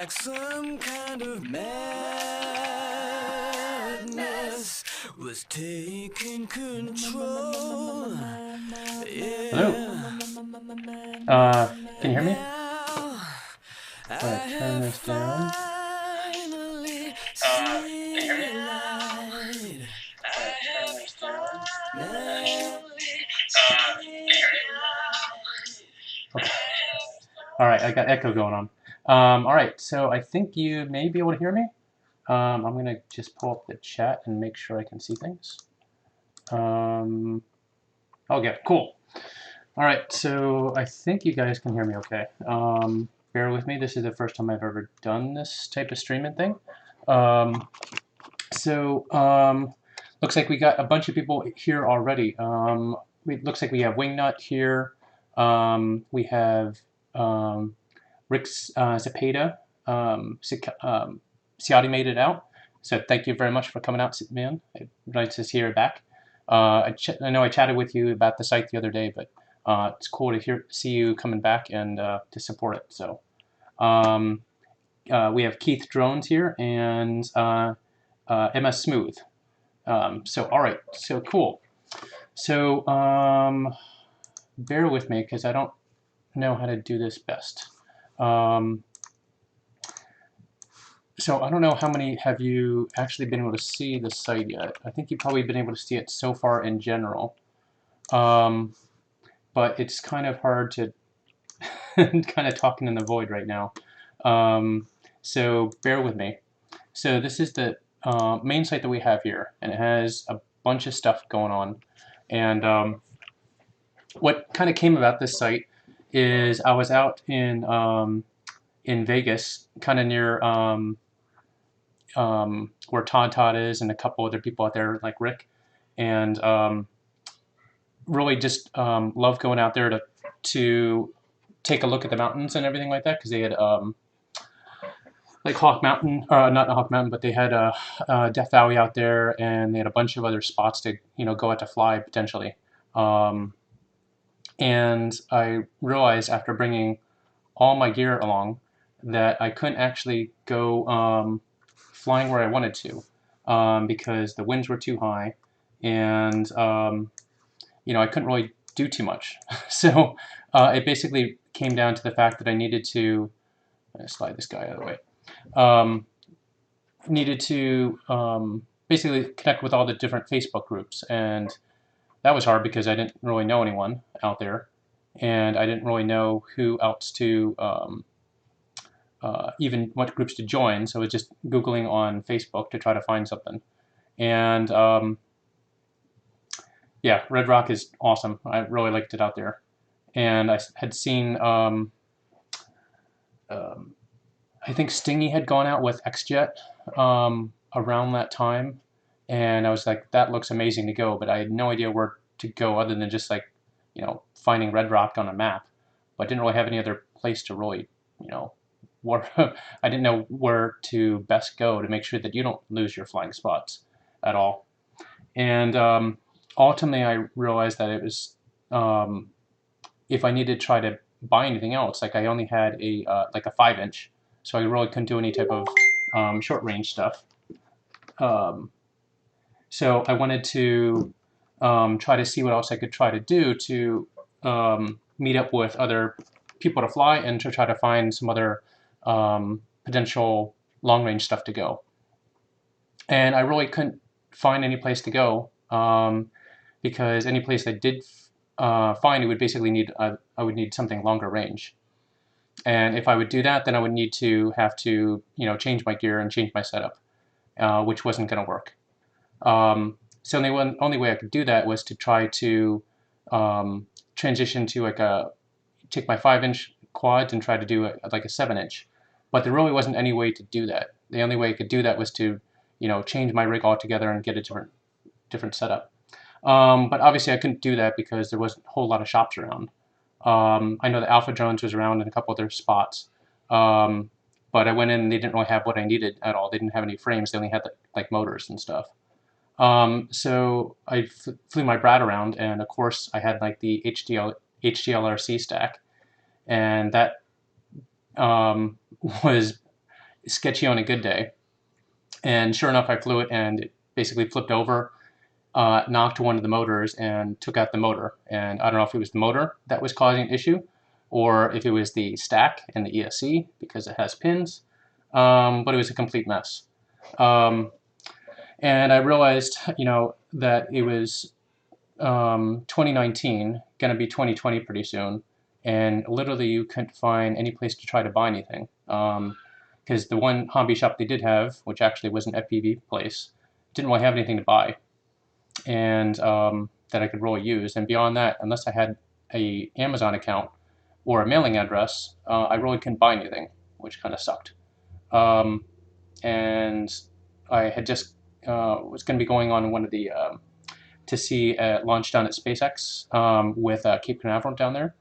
Like some kind of madness was taking control. Hello. Can you hear me? Alright, turn this down. Finally Can you hear me? seen light. Turn this down. Finally Can you hear me? Okay. Alright, I got echo going on. Alright, so I think you may be able to hear me. I'm going to just pull up the chat and make sure I can see things. Okay, cool. Alright, so I think you guys can hear me okay. Bear with me, this is the first time I've ever done this type of streaming thing. Looks like we got a bunch of people here already. It looks like we have Wingnut here. We have Rick Zapata. Ciati made it out. So thank you very much for coming out, man. Nice to see you back. I know I chatted with you about the site the other day, but it's cool to see you coming back and to support it. So we have Keith Drones here and MS Smooth. All right, so cool. So bear with me because I don't know how to do this best. So I don't know how many have you actually been able to see the site yet. I think you've probably been able to see it so far in general. But it's kind of hard to kind of talking in the void right now. So bear with me. So this is the main site that we have here, and it has a bunch of stuff going on. And what kind of came about this site is I was out in Vegas, kind of near where Todd is and a couple other people out there like Rick, and really just love going out there to take a look at the mountains and everything like that because they had like Hawk Mountain, not Hawk Mountain, but they had Death Valley out there, and they had a bunch of other spots to go out to fly potentially. And I realized after bringing all my gear along that I couldn't actually go flying where I wanted to because the winds were too high, and I couldn't really do too much. So it basically came down to the fact that I needed to slide this guy out of the way. Needed to basically connect with all the different Facebook groups, and that was hard because I didn't really know anyone out there, and I didn't really know who else to even what groups to join. So I was just Googling on Facebook to try to find something, and yeah, Red Rock is awesome. I really liked it out there, and I had seen. I think Stingy had gone out with XJet around that time, and I was like, that looks amazing to go, but I had no idea where to go other than just like, finding Red Rock on a map. But I didn't really have any other place to really, where I didn't know where to best go to make sure that you don't lose your flying spots at all. And ultimately, I realized that it was if I needed to try to buy anything else, like I only had a like a 5-inch, so I really couldn't do any type of short range stuff. So I wanted to try to see what else I could try to do to meet up with other people to fly and to try to find some other potential long range stuff to go. And I really couldn't find any place to go because any place I did find, it would basically need I would need something longer range. And if I would do that, then I would need to have to change my gear and change my setup, which wasn't going to work. So the only way I could do that was to try to transition to take my 5-inch quads and try to do like a 7-inch. But there really wasn't any way to do that. The only way I could do that was to change my rig altogether and get a different setup. But obviously I couldn't do that because there wasn't a whole lot of shops around. I know the Alpha Drones was around in a couple other spots, but I went in and they didn't really have what I needed at all. They didn't have any frames. They only had like motors and stuff. So I flew my Brad around, and of course I had like the HDLRC stack, and that was sketchy on a good day. And sure enough, I flew it and it basically flipped over, knocked one of the motors and took out the motor. And I don't know if it was the motor that was causing an issue or if it was the stack and the ESC because it has pins, but it was a complete mess. And I realized, that it was 2019, going to be 2020 pretty soon, and literally you couldn't find any place to try to buy anything. Because the one hobby shop they did have, which actually was an FPV place, didn't really have anything to buy, and that I could really use. And beyond that, unless I had a Amazon account or a mailing address, I really couldn't buy anything, which kind of sucked. And I had just was going to be going on one of the to see a launch down at SpaceX with Cape Canaveral down there,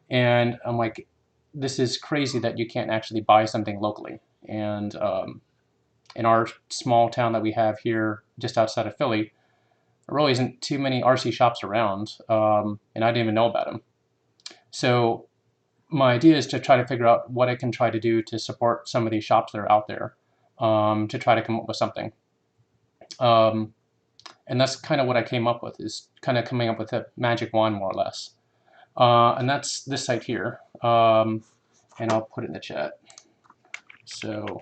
and I'm like, this is crazy that you can't actually buy something locally. And in our small town that we have here, just outside of Philly, there really isn't too many RC shops around, and I didn't even know about them. So my idea is to try to figure out what I can try to do to support some of these shops that are out there, to try to come up with something. And that's kind of what I came up with, is kind of coming up with a magic wand, more or less. And that's this site here. And I'll put it in the chat. So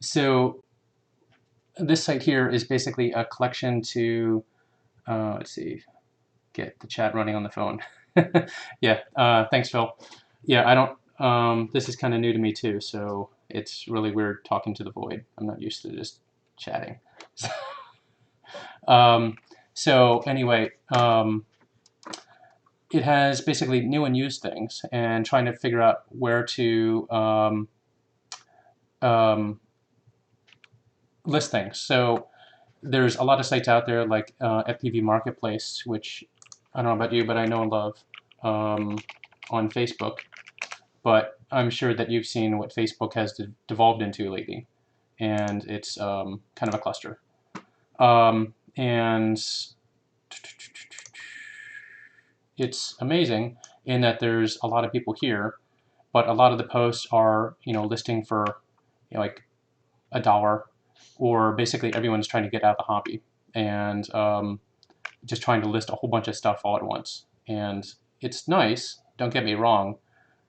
so this site here is basically a collection to, let's see, get the chat running on the phone. Yeah, thanks, Phil. Yeah, I don't, this is kind of new to me too, so it's really weird talking to the void. I'm not used to just chatting. So anyway, it has basically new and used things, and trying to figure out where to list things. So there's a lot of sites out there like FPV Marketplace, which I don't know about you, but I know and love, on Facebook. But I'm sure that you've seen what Facebook has devolved into lately, and it's kind of a cluster. And it's amazing in that there's a lot of people here, but a lot of the posts are, listing for, like $1, or basically everyone's trying to get out of the hobby and just trying to list a whole bunch of stuff all at once. And it's nice, don't get me wrong,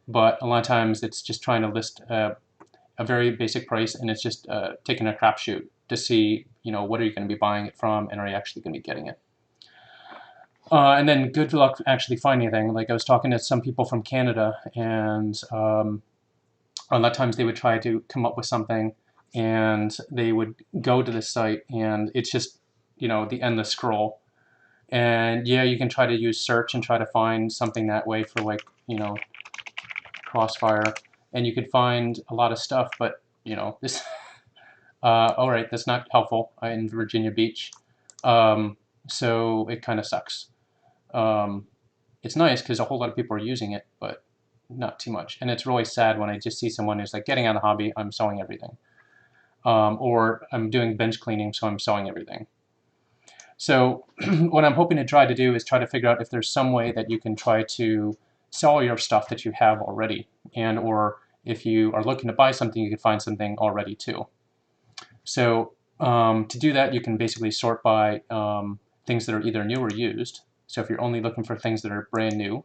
but a lot of times it's just trying to list a very basic price, and it's just taking a crapshoot to see, what are you going to be buying it from, and are you actually going to be getting it? And then good luck actually finding anything. Like I was talking to some people from Canada, and a lot of times they would try to come up with something, and they would go to the site, and it's just, the endless scroll. And yeah, you can try to use search and try to find something that way for, like, Crossfire, and you could find a lot of stuff, but this all right, that's not helpful in Virginia Beach, so it kind of sucks. It's nice because a whole lot of people are using it, but not too much. And it's really sad when I just see someone who's like getting out of the hobby, I'm selling everything, or I'm doing bench cleaning, so I'm selling everything. So what I'm hoping to try to do is try to figure out if there's some way that you can try to sell your stuff that you have already, and or if you are looking to buy something, you can find something already too. So to do that, you can basically sort by things that are either new or used. So if you're only looking for things that are brand new,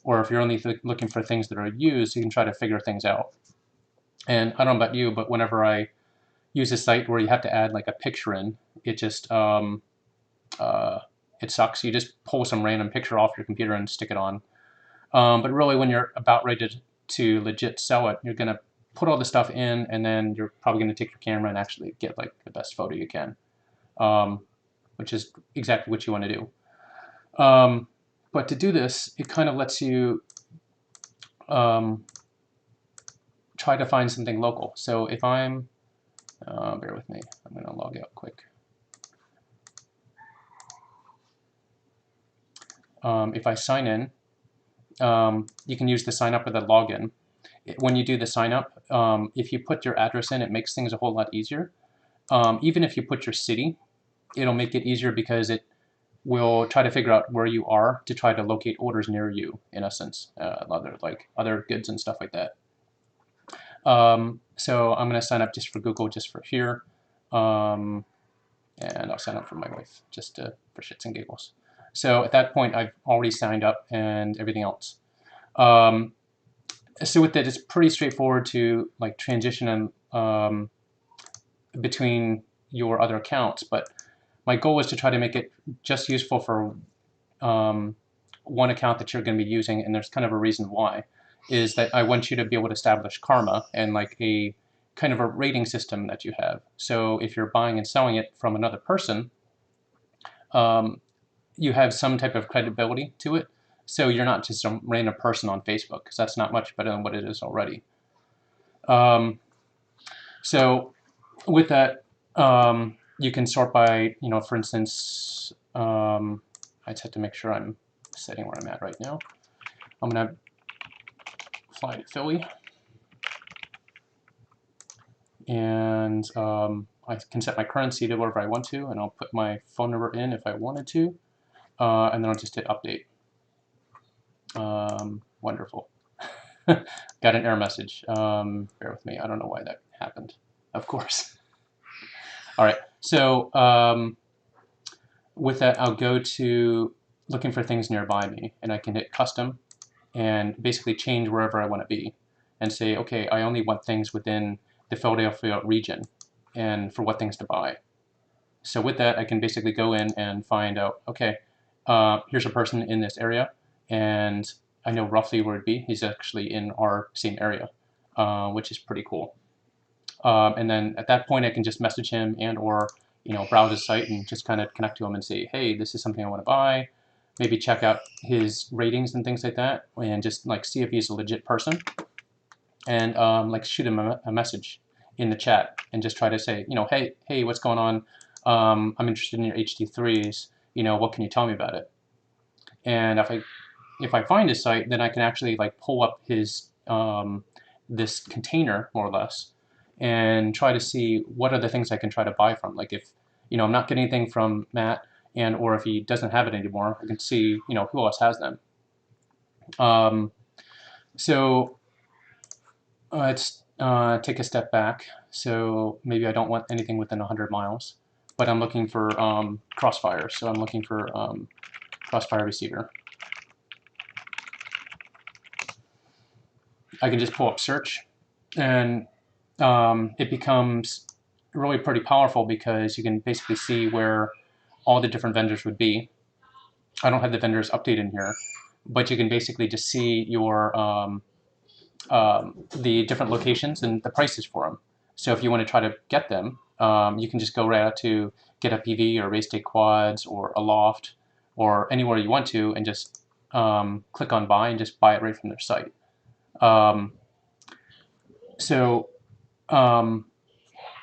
or if you're only looking for things that are used, you can try to figure things out. And I don't know about you, but whenever I use a site where you have to add like a picture in, it just it sucks. You just pull some random picture off your computer and stick it on. But really, when you're about ready to legit sell it, you're going to put all the stuff in, and then you're probably going to take your camera and actually get like the best photo you can, which is exactly what you want to do. But to do this, it kind of lets you try to find something local. So if I'm, bear with me, I'm going to log out quick. If I sign in, you can use the sign up or the login. When you do the sign up, if you put your address in, it makes things a whole lot easier. Even if you put your city, it'll make it easier because will try to figure out where you are to try to locate orders near you, in essence, other goods and stuff like that. So I'm going to sign up just for Google, just for here, and I'll sign up for my wife just for shits and giggles. So at that point, I've already signed up and everything else. So with that, it's pretty straightforward to like transition between your other accounts, but my goal is to try to make it just useful for one account that you're going to be using, and there's kind of a reason why, is that I want you to be able to establish karma and like a kind of a rating system that you have. So if you're buying and selling it from another person, you have some type of credibility to it. So you're not just some random person on Facebook, because that's not much better than what it is already. So with that, you can sort by, for instance, I just have to make sure I'm setting where I'm at right now. I'm going to fly to Philly. And I can set my currency to whatever I want to, and I'll put my phone number in if I wanted to, and then I'll just hit update. Wonderful. Got an error message. Bear with me. I don't know why that happened. Of course. All right. So with that, I'll go to looking for things nearby me, and I can hit custom and basically change wherever I want to be and say, okay, I only want things within the Philadelphia region and for what things to buy. So with that, I can basically go in and find out, okay, here's a person in this area, and I know roughly where it'd be. He's actually in our same area, which is pretty cool. And then at that point, I can just message him and or browse his site and just kind of connect to him and say, hey, this is something I want to buy. Maybe check out his ratings and things like that, and just like see if he's a legit person, and like shoot him a message in the chat and just try to say, hey, what's going on? I'm interested in your HD3s. What can you tell me about it? And if I find his site, then I can actually like pull up his this container more or less, and try to see what are the things I can try to buy from. Like if I'm not getting anything from Matt, and or if he doesn't have it anymore, I can see who else has them. So let's take a step back. So maybe I don't want anything within 100 miles, but I'm looking for crossfire. So I'm looking for crossfire receiver. I can just pull up search, and it becomes really pretty powerful because you can basically see where all the different vendors would be. I don't have the vendors updated in here, but you can basically just see your the different locations and the prices for them. So if you want to try to get them, you can just go right out to Get a PV or Race Day Quads or Aloft or anywhere you want to, and just click on buy and just buy it right from their site.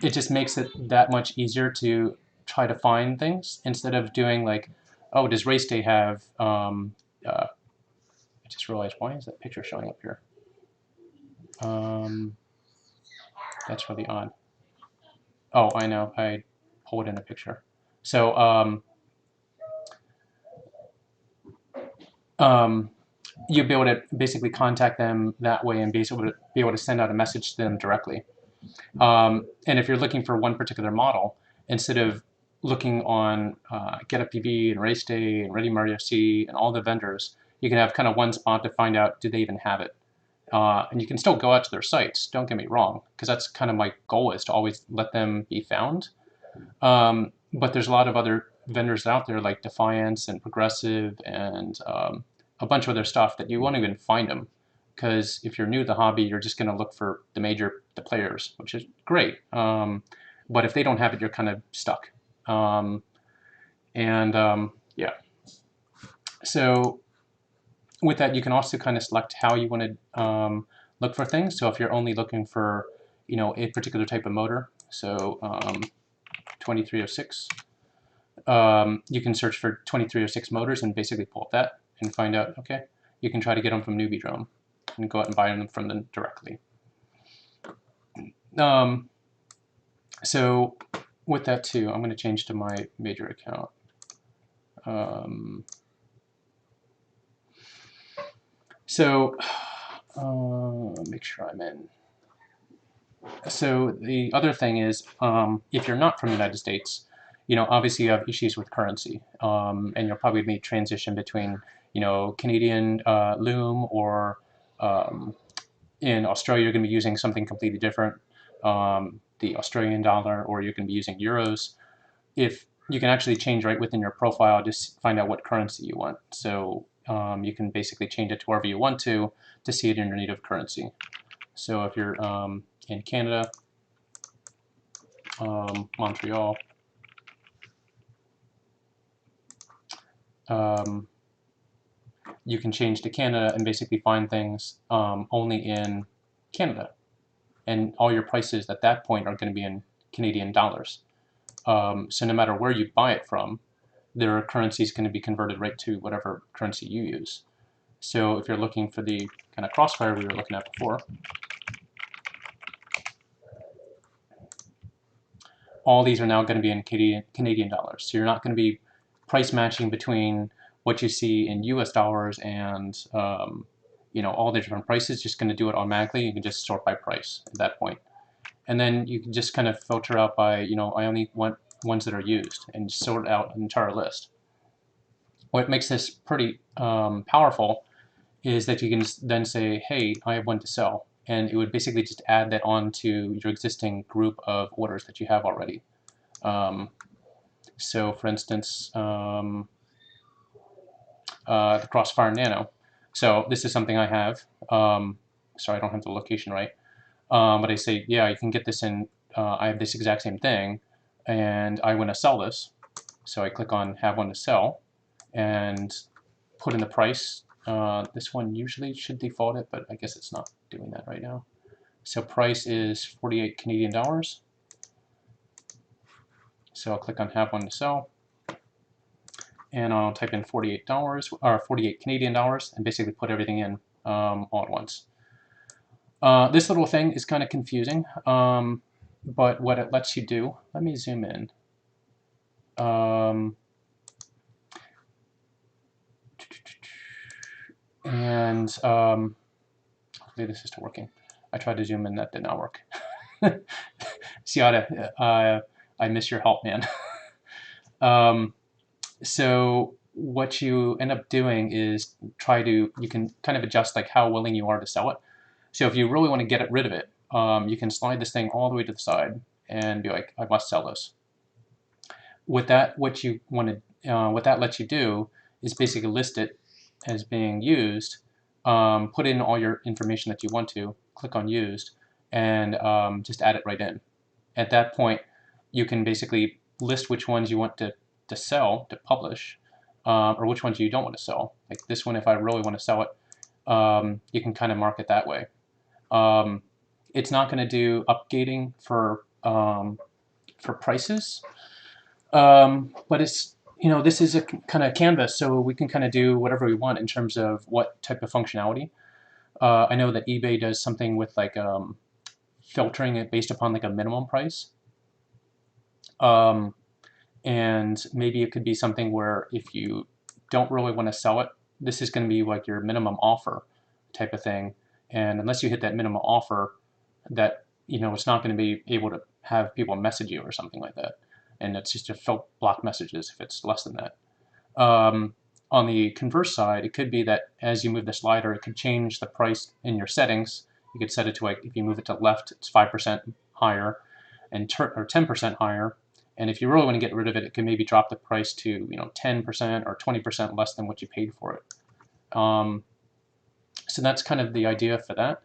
It just makes it that much easier to try to find things instead of doing like, oh, does Race Day have, I just realized, why is that picture showing up here? That's really odd. Oh, I know, I pulled in a picture. So you'll be able to basically contact them that way and be able to send out a message to them directly. And if you're looking for one particular model, instead of looking on Get a PV and Race Day and Ready Mario C and all the vendors, you can have kind of one spot to find out, do they even have it? And you can still go out to their sites, don't get me wrong, because that's kind of my goal, is to always let them be found. But there's a lot of other vendors out there like Defiance and Progressive and a bunch of other stuff that you won't even find them, because if you're new to the hobby, you're just going to look for the players, which is great. But if they don't have it, you're kind of stuck. Yeah. So with that, you can also kind of select how you want to look for things. So if you're only looking for, a particular type of motor, so 2306, you can search for 2306 motors and basically pull up that and find out, okay, you can try to get them from Newbie Drone and go out and buy them from them directly. So with that too, I'm going to change to my major account. So make sure I'm in. So the other thing is, if you're not from the United States, obviously you have issues with currency, and you'll probably be transition between, Canadian loom, or in Australia you're going to be using something completely different, the Australian dollar, or you're going to be using euros. If you can actually change right within your profile, just find out what currency you want. So you can basically change it to wherever you want to see it in your native currency. So if you're in Canada, Montreal, you can change to Canada and basically find things only in Canada. And all your prices at that point are going to be in Canadian dollars. So no matter where you buy it from, their currency is going to be converted right to whatever currency you use. So if you're looking for the kind of crossfire we were looking at before, all these are now going to be in Canadian dollars. So you're not going to be price matching between what you see in US dollars and all the different prices. Just going to do it automatically. You can just sort by price at that point. And then you can just kind of filter out by, I only want ones that are used, and sort out an entire list. What makes this pretty powerful is that you can then say, hey, I have one to sell. And it would basically just add that on to your existing group of orders that you have already. So for instance, the Crossfire Nano. So this is something I have. Sorry, I don't have the location right. But I say, yeah, you can get this in, I have this exact same thing, and I want to sell this. So I click on have one to sell, and put in the price. This one usually should default it, but I guess it's not doing that right now. So price is 48 Canadian dollars. So I'll click on have one to sell, and I'll type in $48 or 48 Canadian dollars, and basically put everything in all at once. This little thing is kind of confusing, but what it lets you do, let me zoom in. And hopefully this is still working. I tried to zoom in, that did not work. Siada, I miss your help, man. So what you end up doing is you can kind of adjust like how willing you are to sell it. So if you really want to get rid of it, you can slide this thing all the way to the side and be like, I must sell this. With that, what that lets you do is basically list it as being used, put in all your information that you want to, click on used, and just add it right in. At that point, you can basically list which ones you want to sell, to publish, or which ones you don't want to sell. Like this one, if I really want to sell it, you can kind of mark it that way. It's not going to do updating for prices, but it's, this is a kind of canvas, so we can kind of do whatever we want in terms of what type of functionality. I know that eBay does something with like filtering it based upon like a minimum price. And maybe it could be something where if you don't really want to sell it, this is going to be like your minimum offer type of thing. And unless you hit that minimum offer, that it's not going to be able to have people message you or something like that. And it's just to block messages if it's less than that. On the converse side, it could be that as you move the slider, it could change the price in your settings. You could set it to, like, if you move it to left, it's 5% higher, or 10% higher. And if you really want to get rid of it, it can maybe drop the price to 10% or 20% less than what you paid for it. So that's kind of the idea for that.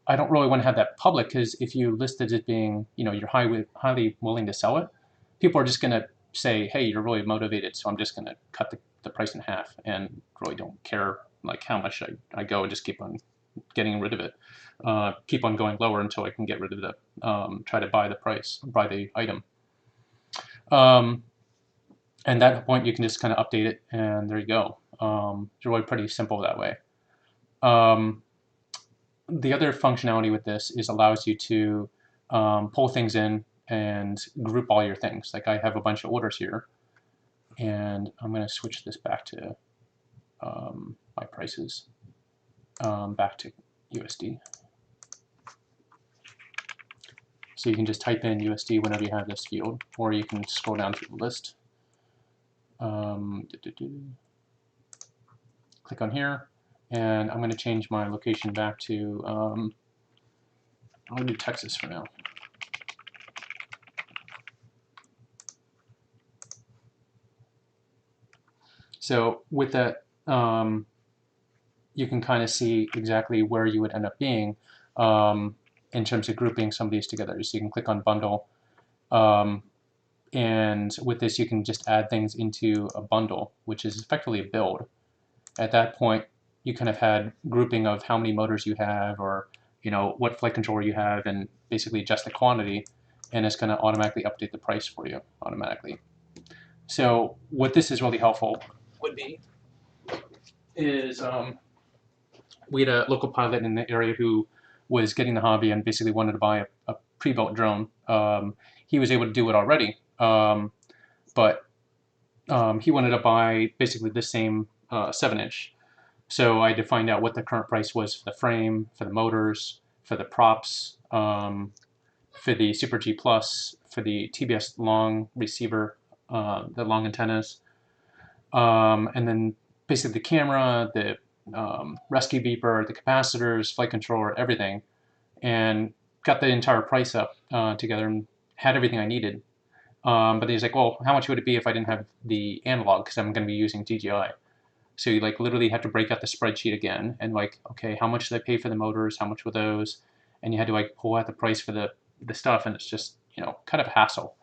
I don't really want to have that public, because if you listed it being, you're highly willing to sell it, people are just going to say, hey, you're really motivated, so I'm just going to cut the price in half, and really don't care like how much I go, and just keep on getting rid of it. Keep on going lower until I can get rid of the, try to buy the item. And at that point, you can just kind of update it, and there you go. It's really pretty simple that way. The other functionality with this is allows you to pull things in and group all your things. Like I have a bunch of orders here. And I'm going to switch this back to my prices, back to USD. So you can just type in USD whenever you have this field, or you can scroll down through the list. Click on here, and I'm going to change my location back to, I'm going to do Texas for now. So with that, you can kind of see exactly where you would end up being in terms of grouping some of these together. So you can click on bundle, and with this you can just add things into a bundle, which is effectively a build. At that point, you kind of had grouping of how many motors you have, or what flight controller you have, and basically adjust the quantity, and it's going to automatically update the price for you automatically. So what this is really helpful would be is we had a local pilot in the area who was getting the hobby and basically wanted to buy a pre-built drone. He was able to do it already, but he wanted to buy basically the same 7-inch. So I had to find out what the current price was for the frame, for the motors, for the props, for the Super G Plus, for the TBS long receiver, the long antennas, and then basically the camera, the rescue beeper, the capacitors, flight controller, everything, and got the entire price up together and had everything I needed. But he's like, well, how much would it be if I didn't have the analog, because I'm going to be using DJI? So you like literally have to break out the spreadsheet again and like, okay, how much did I pay for the motors? How much were those? And you had to like pull out the price for the stuff, and it's just kind of a hassle.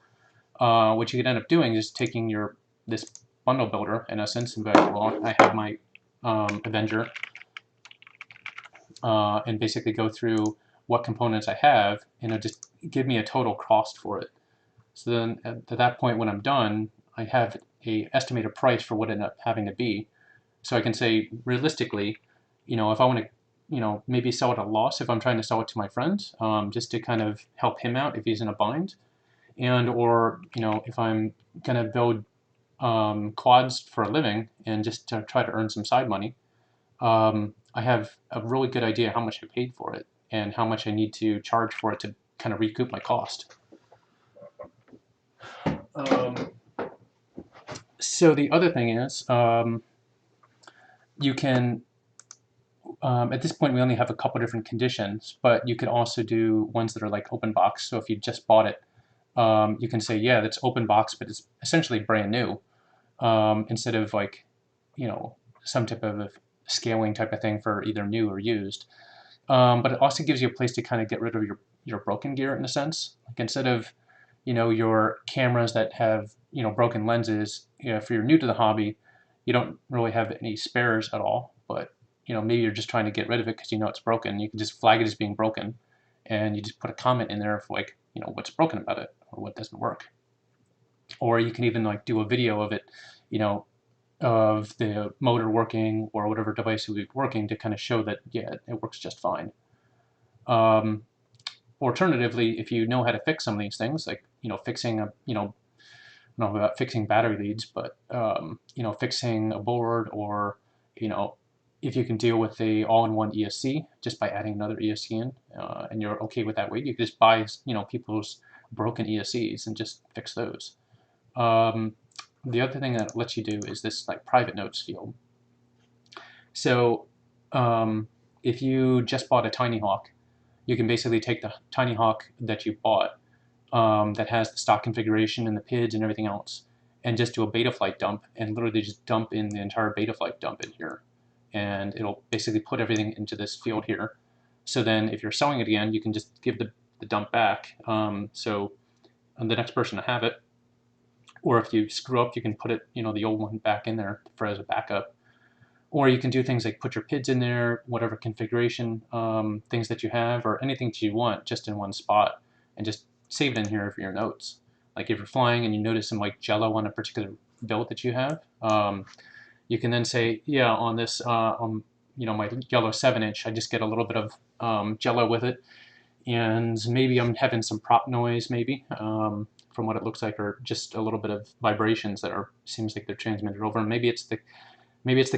What you could end up doing is taking this bundle builder in essence, and be like, well, I have my Avenger, and basically go through what components I have, and it'll just give me a total cost for it. So then at that point, when I'm done, I have a estimated price for what it ended up having to be. So I can say realistically, if I want to, maybe sell at a loss if I'm trying to sell it to my friend, just to kind of help him out if he's in a bind, and or if I'm gonna build quads for a living and just to try to earn some side money, I have a really good idea how much I paid for it and how much I need to charge for it to kind of recoup my cost. So the other thing is, you can, at this point we only have a couple different conditions, but you could also do ones that are like open box. So if you just bought it, you can say, yeah, that's open box, but it's essentially brand new, instead of like, some type of scaling type of thing for either new or used. But it also gives you a place to kind of get rid of your broken gear in a sense. Like instead of, your cameras that have, broken lenses, if you're new to the hobby, you don't really have any spares at all, but, maybe you're just trying to get rid of it because it's broken. You can just flag it as being broken, and you just put a comment in there of like, what's broken about it or what doesn't work. Or you can even like do a video of it, of the motor working or whatever device will be working to kind of show that, yeah, it works just fine. Alternatively, if you know how to fix some of these things, like, fixing a, I don't know about fixing battery leads, but, fixing a board, or, if you can deal with the all-in-one ESC just by adding another ESC in, and you're okay with that weight, you can just buy, people's broken ESCs and just fix those. The other thing that it lets you do is this like private notes field. So if you just bought a Tiny Hawk, you can basically take the Tiny Hawk that you bought, that has the stock configuration and the PIDs and everything else, and just do a Betaflight dump, and literally just dump in the entire Betaflight dump in here. And it'll basically put everything into this field here. So then if you're selling it again, you can just give the dump back. So the next person to have it, or if you screw up, you can put it, the old one back in there for as a backup. Or you can do things like put your PIDs in there, whatever configuration things that you have, or anything that you want, just in one spot, and just save it in here for your notes. Like if you're flying and you notice some like jello on a particular build that you have, you can then say, yeah, on this, my yellow 7-inch, I just get a little bit of jello with it, and maybe I'm having some prop noise, maybe. from what it looks like are just a little bit of vibrations that are seems like they're transmitted over. Maybe it's the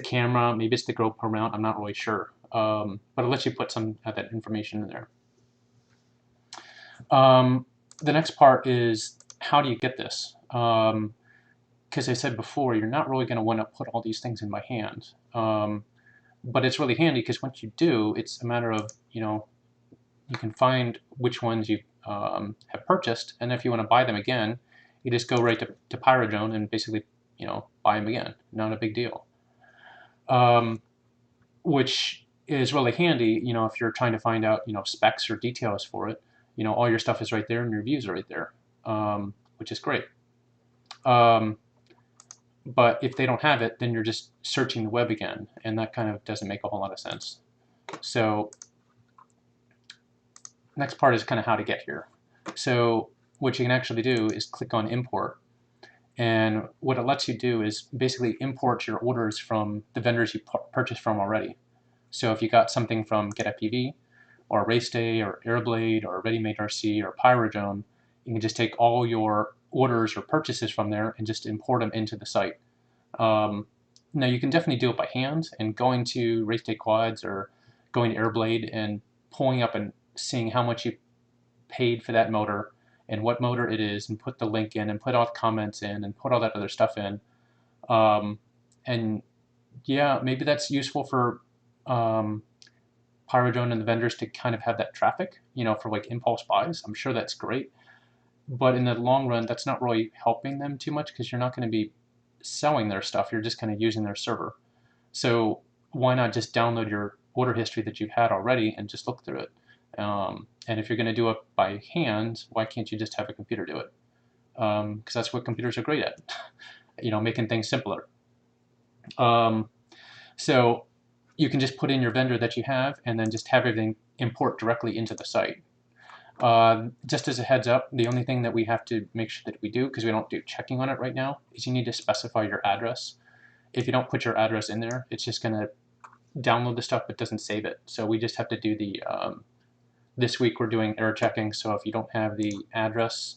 camera, maybe it's the GoPro mount. I'm not really sure, but it lets you put some of that information in there. The next part is how do you get this? Because I said before, you're not really going to want to put all these things in my hand. But it's really handy because once you do, it's a matter of, you can find which ones you have purchased, and if you want to buy them again, you just go right to Pyrodrone and basically, buy them again. Not a big deal. Which is really handy, if you're trying to find out, specs or details for it. All your stuff is right there and your reviews are right there, which is great. But if they don't have it, then you're just searching the web again, and that kind of doesn't make a whole lot of sense. So next part is kind of how to get here. So what you can actually do is click on import, and what it lets you do is basically import your orders from the vendors you purchased from already. So if you got something from Get FPV or Race Day or Airblade or Ready Made RC or Pyrodrone, you can just take all your orders or purchases from there and just import them into the site. Now you can definitely do it by hand and going to Race Day Quads or going to Airblade and pulling up and seeing how much you paid for that motor and what motor it is, and put the link in and put all the comments in and put all that other stuff in. And yeah, maybe that's useful for Pyrodrone and the vendors to kind of have that traffic, for like impulse buys. I'm sure that's great. But in the long run, that's not really helping them too much because you're not going to be selling their stuff. You're just kind of using their server. So why not just download your order history that you've had already and just look through it? And if you're going to do it by hand, why can't you just have a computer do it? Because that's what computers are great at, making things simpler. So you can just put in your vendor that you have and then just have everything import directly into the site. Just as a heads up, the only thing that we have to make sure that we do, because we don't do checking on it right now, is you need to specify your address. If you don't put your address in there, it's just going to download the stuff but doesn't save it. So we just have to do the, this week we're doing error checking, so if you don't have the address,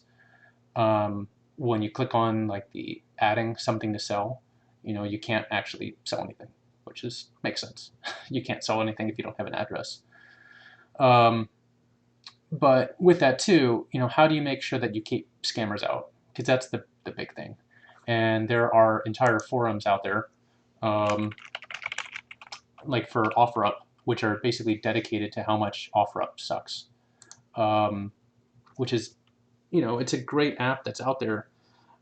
when you click on like the adding something to sell, you can't actually sell anything, which makes sense. You can't sell anything if you don't have an address. But with that too, how do you make sure that you keep scammers out? Because that's the big thing. And there are entire forums out there, like for OfferUp, which are basically dedicated to how much OfferUp sucks. Which is, it's a great app that's out there,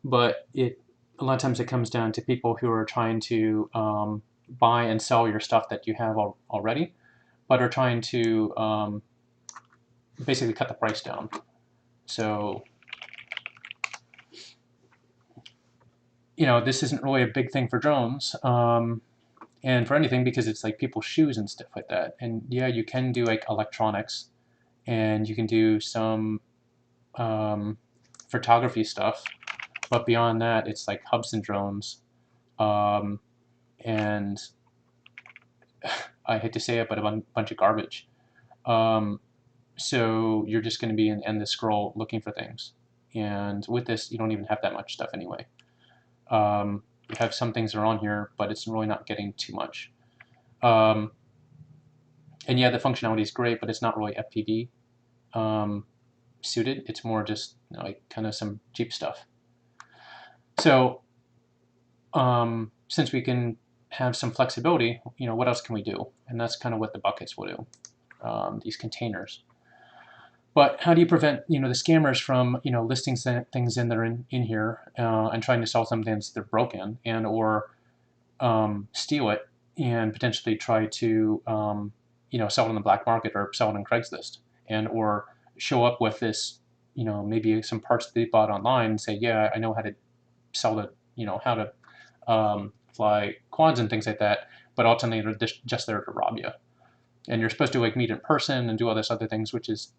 but a lot of times it comes down to people who are trying to buy and sell your stuff that you have already, but are trying to basically cut the price down. So, this isn't really a big thing for drones and for anything, because it's like people's shoes and stuff like that. And yeah, you can do like electronics and you can do some photography stuff, but beyond that, it's like Hubs and drones. And I hate to say it, but a bunch of garbage. So you're just going to be in endless scroll looking for things. And with this, you don't even have that much stuff anyway. You have some things that are on here, but it's really not getting too much. And yeah, the functionality is great, but it's not really FPV suited. It's more just like kind of some cheap stuff. So since we can have some flexibility, what else can we do? And that's kind of what the buckets will do, these containers. But how do you prevent, the scammers from, listing things in there in here and trying to sell something that's broken and or steal it and potentially try to, sell it on the black market or sell it on Craigslist and or show up with this, maybe some parts that they bought online and say, yeah, I know how to sell it, how to fly quads and things like that, but ultimately they're just there to rob you. And you're supposed to like meet in person and do all this other things, which is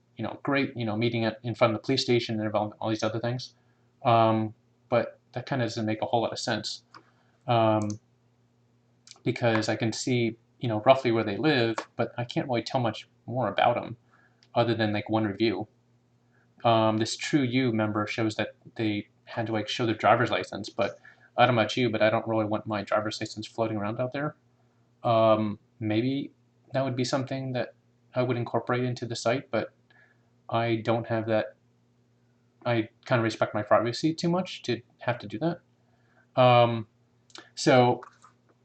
great. Meeting it in front of the police station and all these other things, but that kind of doesn't make a whole lot of sense because I can see roughly where they live, but I can't really tell much more about them other than like one review. this True You member shows that they had to like show their driver's license, but I don't know about you, but I don't really want my driver's license floating around out there. Maybe that would be something that I would incorporate into the site, but I don't have that. I kind of respect my privacy too much to have to do that. So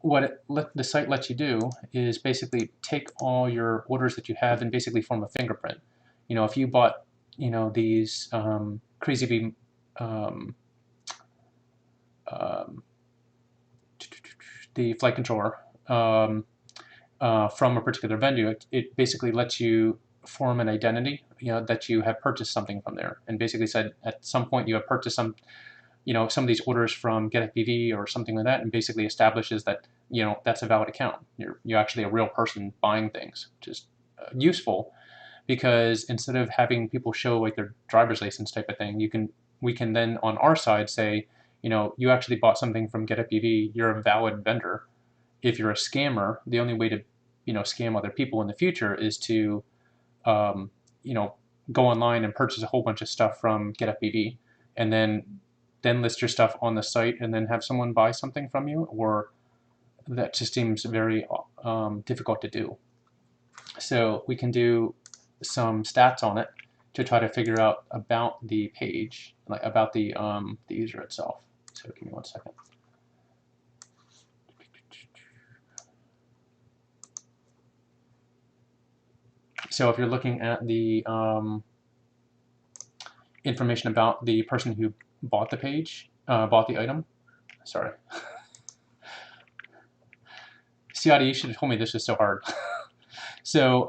what the site lets you do is basically take all your orders that you have and basically form a fingerprint. If you bought, these Crazy Bee um, the flight controller from a particular vendor, it basically lets you form an identity, that you have purchased something from there, and basically said at some point you have purchased some of these orders from Get FPV or something like that, and basically establishes that that's a valid account. You're actually a real person buying things, which is useful because instead of having people show like their driver's license type of thing, we can then on our side say, you actually bought something from Get FPV, you're a valid vendor. If you're a scammer, the only way to scam other people in the future is to um, go online and purchase a whole bunch of stuff from Get FPV, and then list your stuff on the site and then have someone buy something from you, or that just seems very difficult to do. So we can do some stats on it to try to figure out about the page, like about the user itself. So give me 1 second. So if you're looking at the information about the person who bought the page, bought the item, sorry. Siati, you should have told me this was so hard. So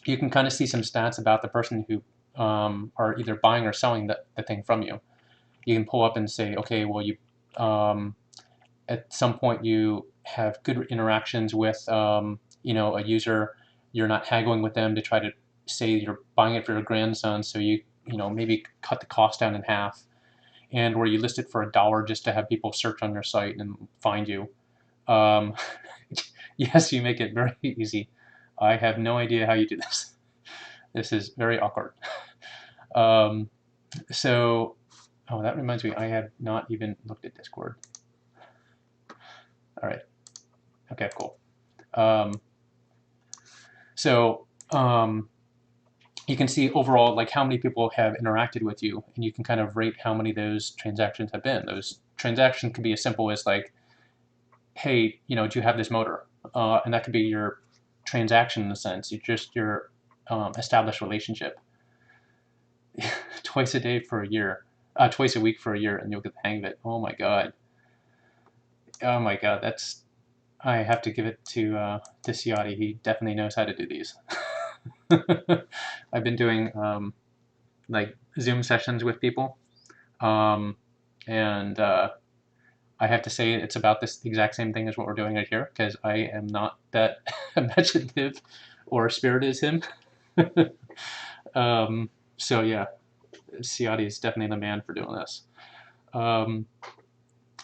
you can kind of see some stats about the person who are either buying or selling the thing from you. You can pull up and say, okay, well, you at some point you have good interactions with a user. You're not haggling with them to try to say you're buying it for your grandson, so you maybe cut the cost down in half, and where you list it for $1 just to have people search on your site and find you. Yes, you make it very easy. I have no idea how you do this. This is very awkward. So, oh, that reminds me, I have not even looked at Discord. All right. Okay, cool. So you can see overall like how many people have interacted with you, and you can kind of rate how many of those transactions have been. Those transactions can be as simple as like, hey, do you have this motor? And that could be your transaction in a sense. It's just your established relationship. Twice a day for a year, twice a week for a year, and you'll get the hang of it. Oh my god. Oh my god, that's. I have to give it to Ciati. He definitely knows how to do these. I've been doing like Zoom sessions with people, and I have to say it's about this exact same thing as what we're doing right here, because I am not that imaginative or spirited as him. So yeah, Ciati is definitely the man for doing this.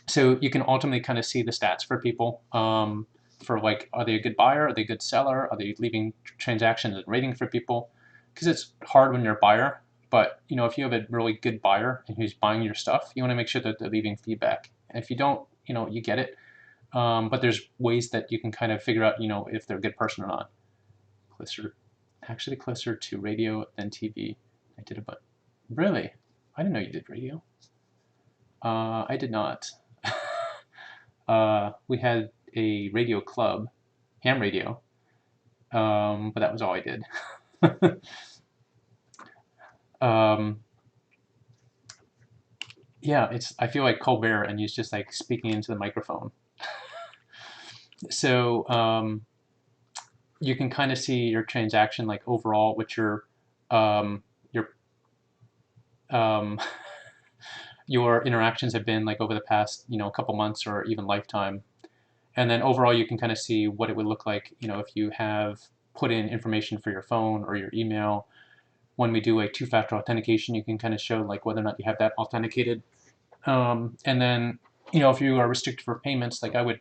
So you can ultimately kind of see the stats for people, for like, are they a good buyer? Are they a good seller? Are they leaving transactions and ratings for people? Because it's hard when you're a buyer, but if you have a really good buyer and who's buying your stuff, you want to make sure that they're leaving feedback. And if you don't, you get it. But there's ways that you can kind of figure out, if they're a good person or not. Actually closer to radio than TV. I did a but really, I didn't know you did radio. I did not. We had a radio club, ham radio, but that was all I did. Yeah, I feel like Colbert, and he's just like speaking into the microphone. So you can kind of see your transaction, like overall, what your your interactions have been like over the past couple months or even lifetime. And then overall, you can kind of see what it would look like, if you have put in information for your phone or your email. When we do a two-factor authentication, you can kind of show like whether or not you have that authenticated. And then, if you are restricted for payments, like I don't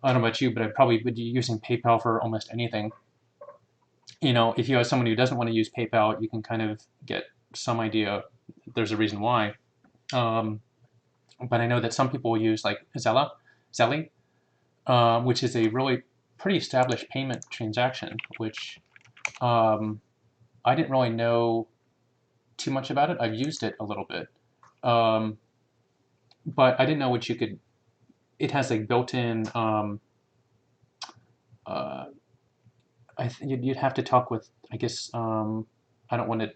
know about you, but I probably would be using PayPal for almost anything. if you have someone who doesn't want to use PayPal, you can kind of get some idea. There's a reason why. Um, but I know that some people will use like Zelly, which is a really pretty established payment transaction, which um, I didn't really know too much about it. I've used it a little bit, um, but I didn't know what you could. It has like built-in. Uh, you'd have to talk with. I guess I don't want to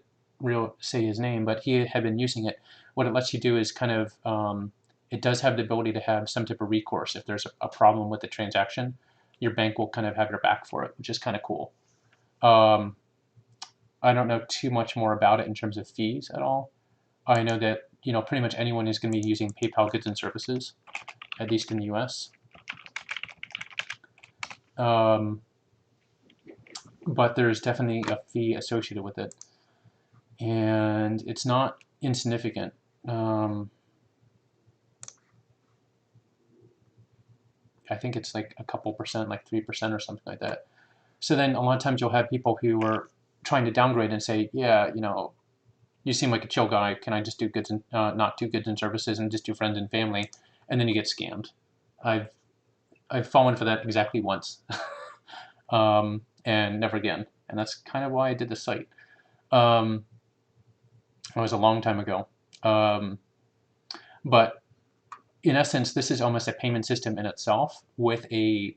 say his name, but he had been using it. What it lets you do is kind of. It does have the ability to have some type of recourse if there's a problem with the transaction. Your bank will kind of have your back for it, which is kind of cool. Um, I don't know too much more about it in terms of fees at all. I know that pretty much anyone is going to be using PayPal goods and services, at least in the U.S. Um, but there's definitely a fee associated with it, and it's not insignificant. I think it's like a couple percent, like 3% or something like that. So then a lot of times you'll have people who are trying to downgrade and say, yeah, you seem like a chill guy. Can I just do goods and not do goods and services and just do friends and family? And then you get scammed. I've I've fallen for that exactly once, and never again. And that's kind of why I did the site. Um, it was a long time ago, um, but in essence, this is almost a payment system in itself with a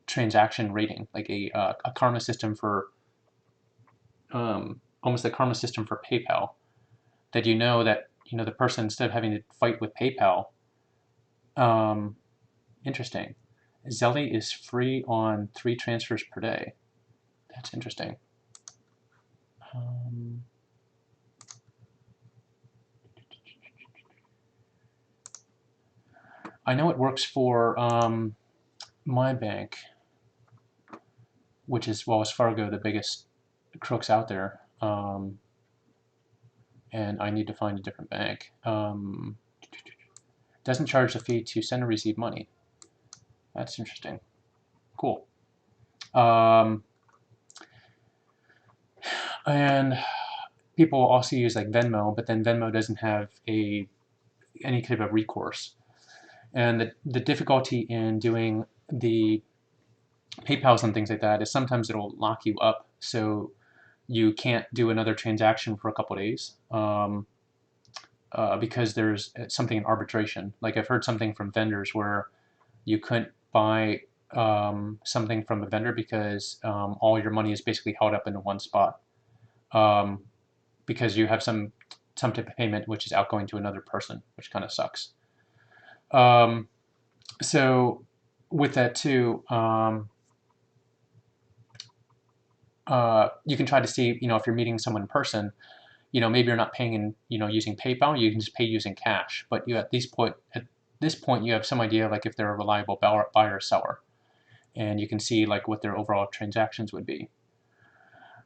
transaction rating, like a karma system for almost a karma system for PayPal. That that the person, instead of having to fight with PayPal. Um, Interesting. Zelly is free on 3 transfers per day. That's interesting. Um, I know it works for my bank, which is Wells Fargo, the biggest crooks out there. And I need to find a different bank. Doesn't charge a fee to send or receive money. That's interesting. Cool. And people also use like Venmo, but then Venmo doesn't have any type of recourse. And the difficulty in doing the PayPals and things like that is sometimes it'll lock you up, so you can't do another transaction for a couple of days, because there's something in arbitration. Like I've heard something from vendors where you couldn't buy something from a vendor because all your money is basically held up in one spot, um, because you have some type of payment which is outgoing to another person, which kind of sucks. Um, so with that too, you can try to see, if you're meeting someone in person, maybe you're not paying in, using PayPal, you can just pay using cash. But you at this point, you have some idea like if they're a reliable buyer or seller, and you can see like what their overall transactions would be.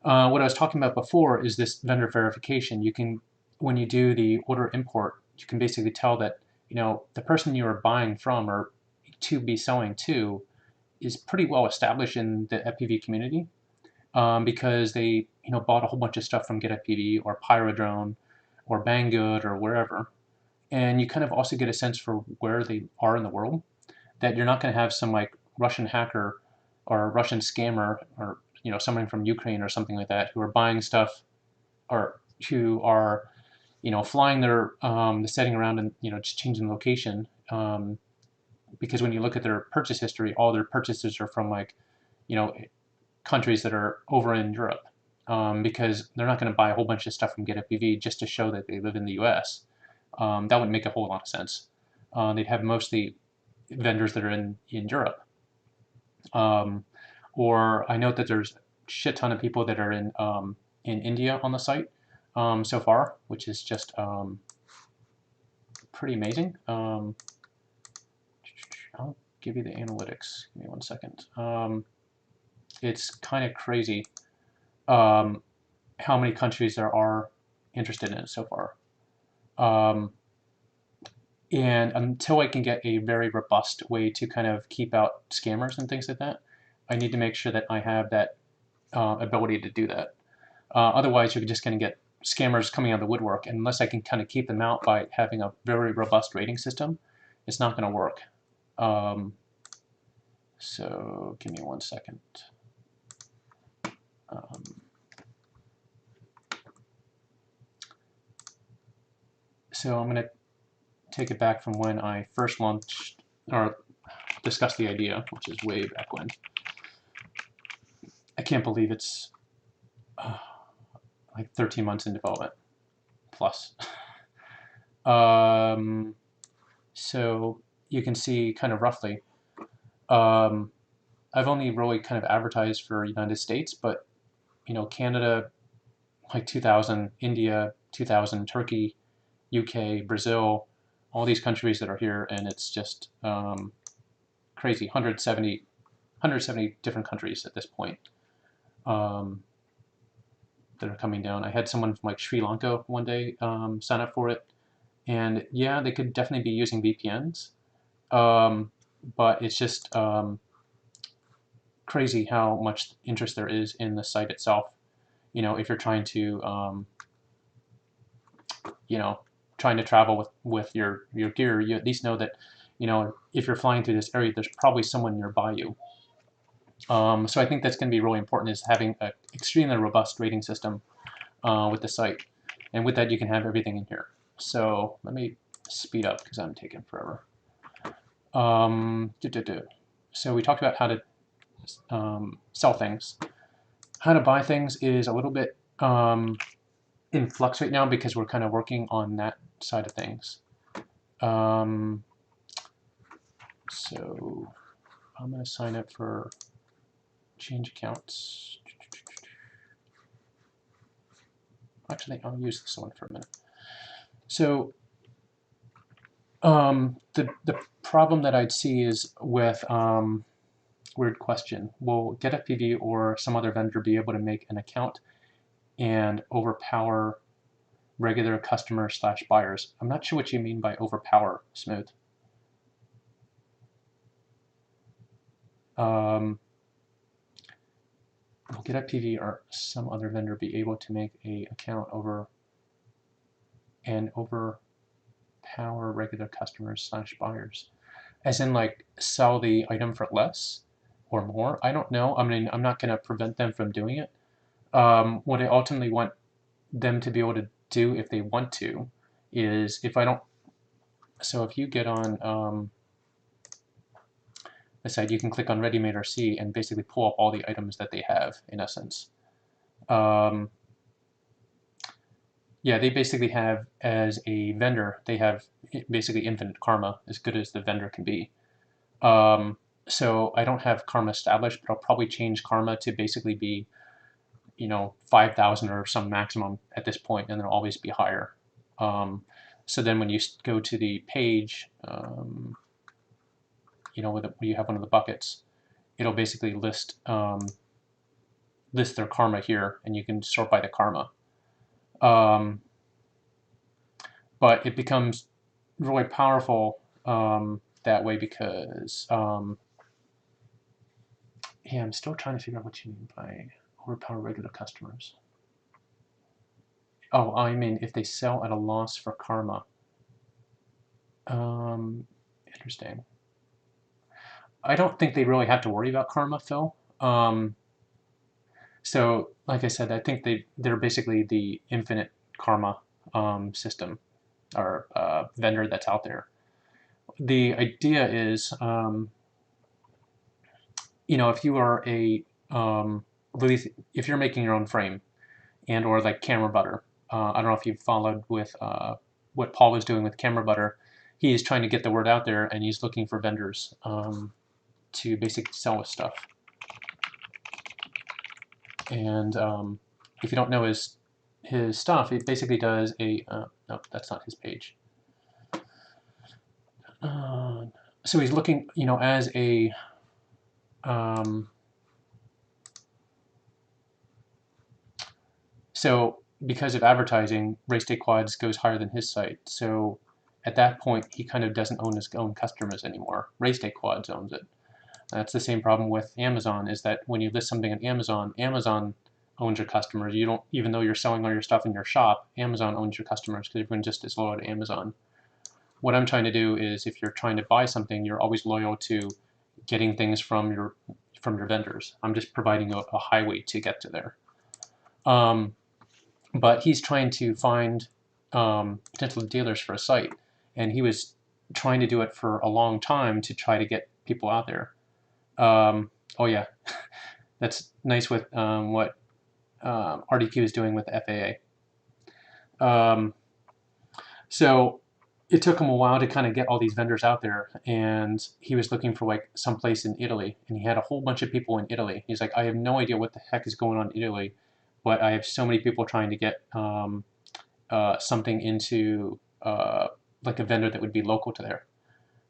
What I was talking about before is this vendor verification. You can, when you do the order import, you can basically tell that the person you are buying from or to be selling to is pretty well established in the FPV community, because they bought a whole bunch of stuff from Get FPV or Pyrodrone or Banggood or wherever, and you kind of also get a sense for where they are in the world. That you're not going to have some like Russian hacker or Russian scammer or someone from Ukraine or something like that who are buying stuff or who are flying their the setting around and just changing location. Because when you look at their purchase history, all their purchases are from like you know countries that are over in Europe, because they're not going to buy a whole bunch of stuff from Get FPV just to show that they live in the U.S. That wouldn't make a whole lot of sense. They'd have mostly vendors that are in Europe. Or I note that there's a shit ton of people that are in India on the site so far, which is just pretty amazing. I'll give you the analytics. Give me one second. It's kind of crazy how many countries there are interested in it so far. And until I can get a very robust way to kind of keep out scammers and things like that, I need to make sure that I have that ability to do that. Otherwise, you're just going to get scammers coming out of the woodwork. And unless I can kind of keep them out by having a very robust rating system, it's not going to work. So give me 1 second. So I'm going to take it back from when I first launched or discussed the idea, which is way back when. I can't believe it's like 13 months in development plus. So you can see kind of roughly. I've only really kind of advertised for United States, but you know, Canada, like 2,000, India, 2,000, Turkey, UK, Brazil, all these countries that are here, and it's just crazy. 170 different countries at this point that are coming down. I had someone from like Sri Lanka one day sign up for it, and yeah, they could definitely be using VPNs, but it's just crazy how much interest there is in the site itself. You know, if you're trying to, you know, trying to travel with your gear, you at least know that, you know, if you're flying through this area, there's probably someone nearby you. So I think that's going to be really important, is having an extremely robust rating system with the site. And with that, you can have everything in here. So let me speed up because I'm taking forever. So we talked about how to sell things. How to buy things is a little bit in flux right now because we're kind of working on that side of things. So I'm going to sign up for change accounts. Actually, I'll use this one for a minute. So the problem that I'd see is with weird question. Will Get FPV or some other vendor be able to make an account and overpower regular customers / buyers? I'm not sure what you mean by overpower, Smooth. Will Get FPV or some other vendor be able to make a account and overpower regular customers / buyers? As in, like, sell the item for less or more? I don't know. I mean, I'm not going to prevent them from doing it. What I ultimately want them to be able to do, if they want to, is if I don't. So if you get on the site, you can click on Ready Made RC and basically pull up all the items that they have, in essence. Yeah, they basically have, as a vendor, they have basically infinite karma, as good as the vendor can be. So I don't have karma established, but I'll probably change karma to basically be, you know, 5,000 or some maximum at this point, and then it'll always be higher. So then when you go to the page, you know, where you have one of the buckets, it'll basically list their karma here, and you can sort by the karma. But it becomes really powerful that way because, yeah, I'm still trying to figure out what you mean by overpower regular customers. Oh, I mean if they sell at a loss for karma. Interesting. I don't think they really have to worry about karma, Phil. So, like I said, I think they're basically the infinite karma system or vendor that's out there. The idea is, you know, if you are a if you're making your own frame and or like camera butter, I don't know if you've followed with what Paul was doing with camera butter. He's trying to get the word out there, and he's looking for vendors to basically sell his stuff. And if you don't know his stuff, he basically does a no, that's not his page. So he's looking, you know, as a so because of advertising, Race Day Quads goes higher than his site. So at that point, he kind of doesn't own his own customers anymore. Race Day Quads owns it. That's the same problem with Amazon, is that when you list something on Amazon, Amazon owns your customers. You don't, even though you're selling all your stuff in your shop, Amazon owns your customers because everyone just is loyal to Amazon. What I'm trying to do is, if you're trying to buy something, you're always loyal to getting things from your vendors. I'm just providing a highway to get to there. But he's trying to find potential dealers for a site, and he was trying to do it for a long time to try to get people out there. Oh yeah, that's nice with what RDQ is doing with the FAA. So it took him a while to kind of get all these vendors out there, and he was looking for like some place in Italy, and he had a whole bunch of people in Italy. He's like, I have no idea what the heck is going on in Italy, but I have so many people trying to get something into like a vendor that would be local to there.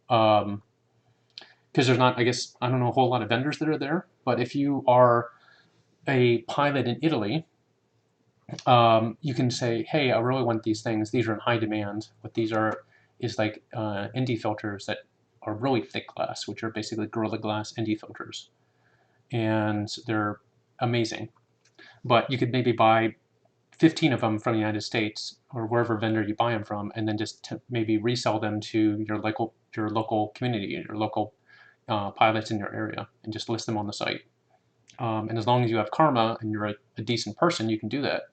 Because there's not, I guess, I don't know, a whole lot of vendors that are there, but if you are a pilot in Italy, you can say, hey, I really want these things. These are in high demand. What these are is like ND filters that are really thick glass, which are basically Gorilla Glass ND filters. And they're amazing. But you could maybe buy 15 of them from the United States or wherever vendor you buy them from, and then just maybe resell them to your local community, your local pilots in your area, and just list them on the site. And as long as you have karma and you're a decent person, you can do that.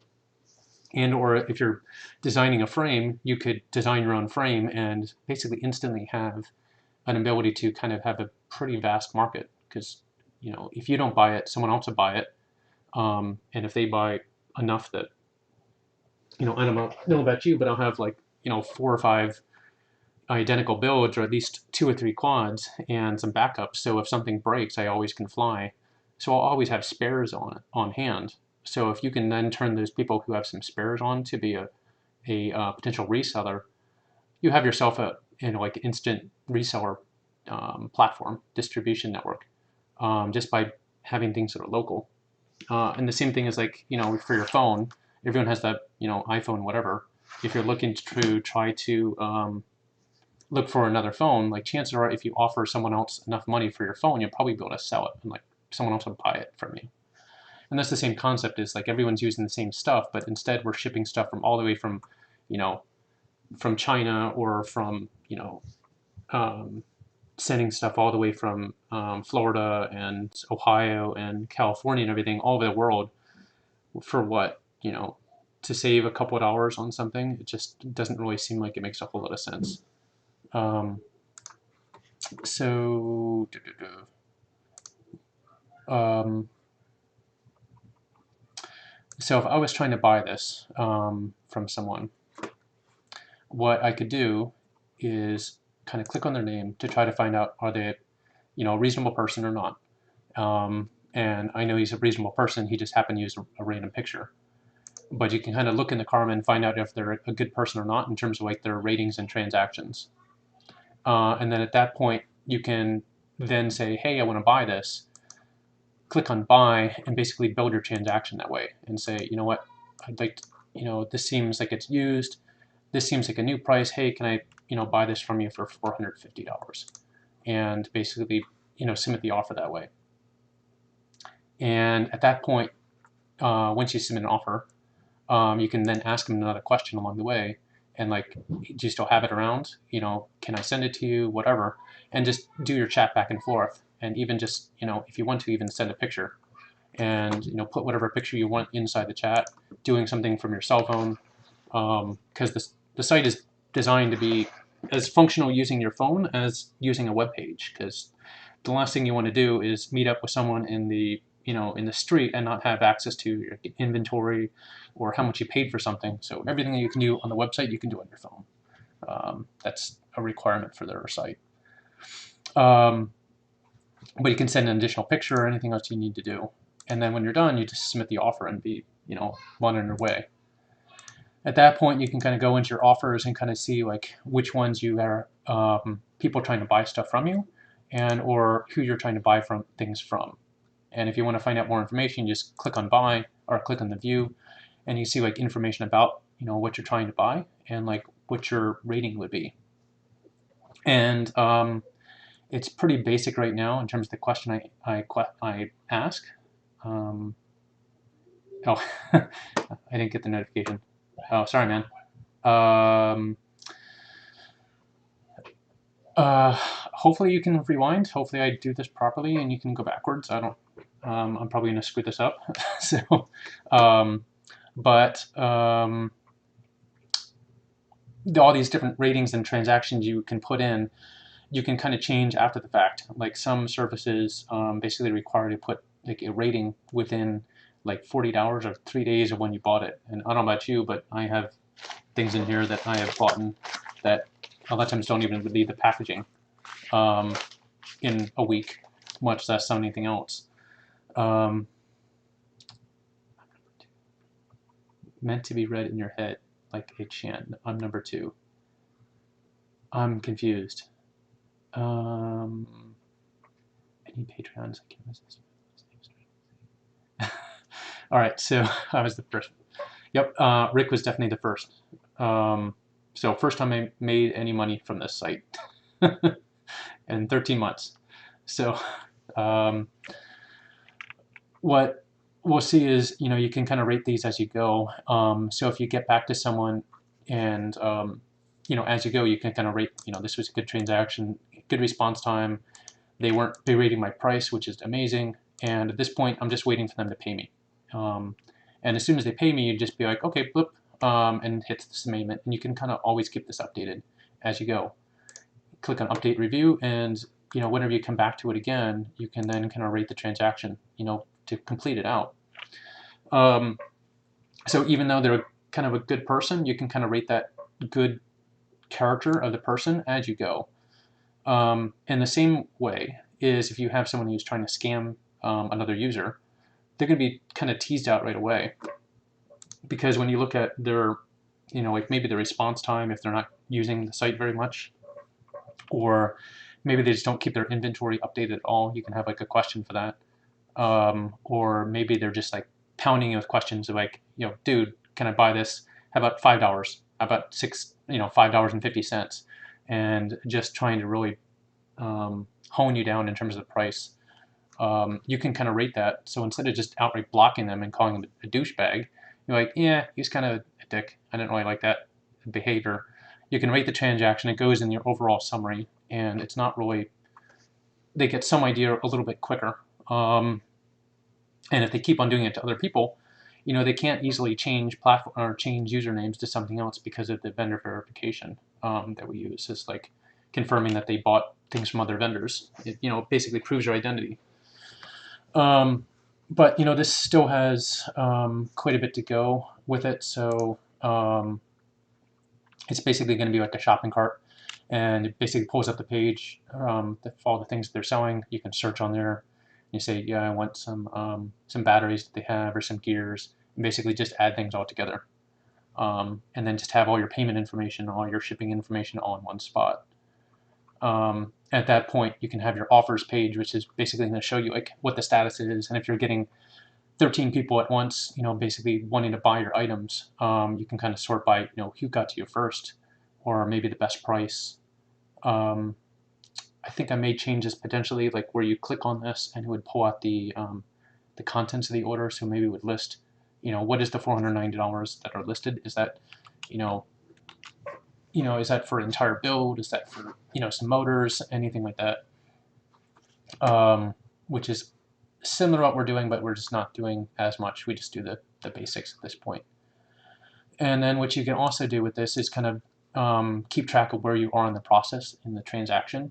And or if you're designing a frame, you could design your own frame and basically instantly have an ability to kind of have a pretty vast market, because if you don't buy it, someone else will buy it, and if they buy enough that I don't know about you, but I'll have like 4 or 5 identical builds, or at least 2 or 3 quads and some backups. So if something breaks, I always can fly. So I'll always have spares on hand. So if you can then turn those people who have some spares on to be a potential reseller, you have yourself a like instant reseller platform, distribution network, just by having things that are local. And the same thing is like for your phone, everyone has that iPhone, whatever. If you're looking to try to look for another phone, like chances are if you offer someone else enough money for your phone, you'll probably be able to sell it, and like someone else will buy it from you. And that's the same concept, is like everyone's using the same stuff, but instead we're shipping stuff from all the way from from China, or from sending stuff all the way from Florida and Ohio and California and everything all over the world, for what, to save a couple of dollars on something. It just doesn't really seem like it makes a whole lot of sense. So so if I was trying to buy this from someone, what I could do is kind of click on their name to try to find out, are they a reasonable person or not. And I know he's a reasonable person, he just happened to use a random picture. But you can kind of look in the karma and find out if they're a good person or not in terms of like their ratings and transactions. And then at that point, you can then say, hey, I want to buy this. Click on buy and basically build your transaction that way, and say, you know what, I'd like to, this seems like it's used. This seems like a new price. Hey, can I, buy this from you for $450? And basically, submit the offer that way. And at that point, once you submit an offer, you can then ask them another question along the way, and like, do you still have it around? Can I send it to you? Whatever, and just do your chat back and forth. And even just, if you want to even send a picture, and put whatever picture you want inside the chat, doing something from your cell phone, because the site is designed to be as functional using your phone as using a web page. Because the last thing you want to do is meet up with someone in the in the street and not have access to your inventory or how much you paid for something. So everything that you can do on the website, you can do on your phone. That's a requirement for their site. But you can send an additional picture or anything else you need to do. And then when you're done, you just submit the offer and be, well on your way. At that point, you can kind of go into your offers and kind of see like which ones you are people trying to buy stuff from you, and or who you're trying to buy things from. And if you want to find out more information, just click on buy or click on the view, and you see like information about what you're trying to buy and like what your rating would be. And It's pretty basic right now in terms of the question I ask. Oh, I didn't get the notification. Oh, sorry, man. Hopefully you can rewind. Hopefully I do this properly and you can go backwards. I don't. I'm probably gonna screw this up. So, but all these different ratings and transactions you can put in, you can kind of change after the fact. Like some services basically require you to put like a rating within like 48 hours or 3 days of when you bought it. And I don't know about you, but I have things in here that I have bought that a lot of times don't even leave the packaging in a week, much less anything else. Meant to be read in your head like a chant. I'm number 2. I'm confused. Any Patreons? I can't resist. All right, so I was the first. Yep, Rick was definitely the first. So first time I made any money from this site in 13 months. So what we'll see is, you can kind of rate these as you go. So if you get back to someone and, as you go, you can kind of rate, this was a good transaction, good response time. They weren't berating my price, which is amazing. And at this point, I'm just waiting for them to pay me. And as soon as they pay me, you just be like, okay, bloop, and hit the submit. And you can kind of always keep this updated as you go. Click on update review, and whenever you come back to it again, you can then kind of rate the transaction, to complete it out. So even though they're kind of a good person, you can kind of rate that good character of the person as you go. And the same way is if you have someone who's trying to scam another user, they're going to be kind of teased out right away. Because when you look at their, like maybe the response time, if they're not using the site very much, or maybe they just don't keep their inventory updated at all, you can have like a question for that. Or maybe they're just like pounding you with questions of like, dude, can I buy this? How about $5? How about $5.50? And just trying to really hone you down in terms of the price. You can kind of rate that. So instead of just outright blocking them and calling them a douchebag, you're like, yeah, he's kind of a dick. I didn't really like that behavior. You can rate the transaction. It goes in your overall summary, and it's not really, they get some idea a little bit quicker. And if they keep on doing it to other people, they can't easily change platform or change usernames to something else because of the vendor verification that we use. It's like confirming that they bought things from other vendors. It, basically proves your identity. But this still has quite a bit to go with it. So it's basically going to be like a shopping cart, and it basically pulls up the page for all the things that they're selling. You can search on there. You say, yeah, I want some batteries that they have or some gears, and basically just add things all together. And then just have all your payment information, all your shipping information all in one spot. At that point, you can have your offers page, which is basically going to show you like what the status is, and if you're getting 13 people at once, basically wanting to buy your items, you can kind of sort by, who got to you first, or maybe the best price. I think I may change this potentially, like where you click on this and it would pull out the contents of the order. So maybe it would list, what is the $490 that are listed? Is that, is that for entire build? Is that for, some motors, anything like that? Which is similar to what we're doing, but we're just not doing as much. We just do the basics at this point. And then what you can also do with this is kind of keep track of where you are in the process in the transaction.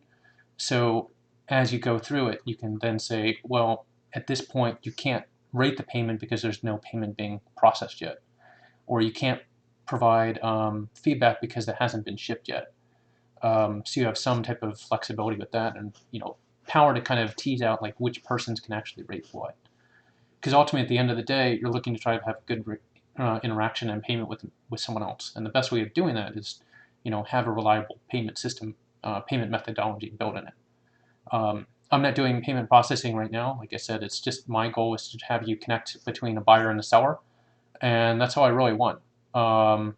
So as you go through it, you can then say, well, at this point, you can't rate the payment because there's no payment being processed yet. Or you can't provide feedback because it hasn't been shipped yet. So you have some type of flexibility with that, and power to kind of tease out like which persons can actually rate what. Because ultimately, at the end of the day, you're looking to try to have good interaction and payment with someone else. And the best way of doing that is, have a reliable payment system, payment methodology built in it. I'm not doing payment processing right now. Like I said, it's just my goal is to have you connect between a buyer and a seller, and that's all I really want to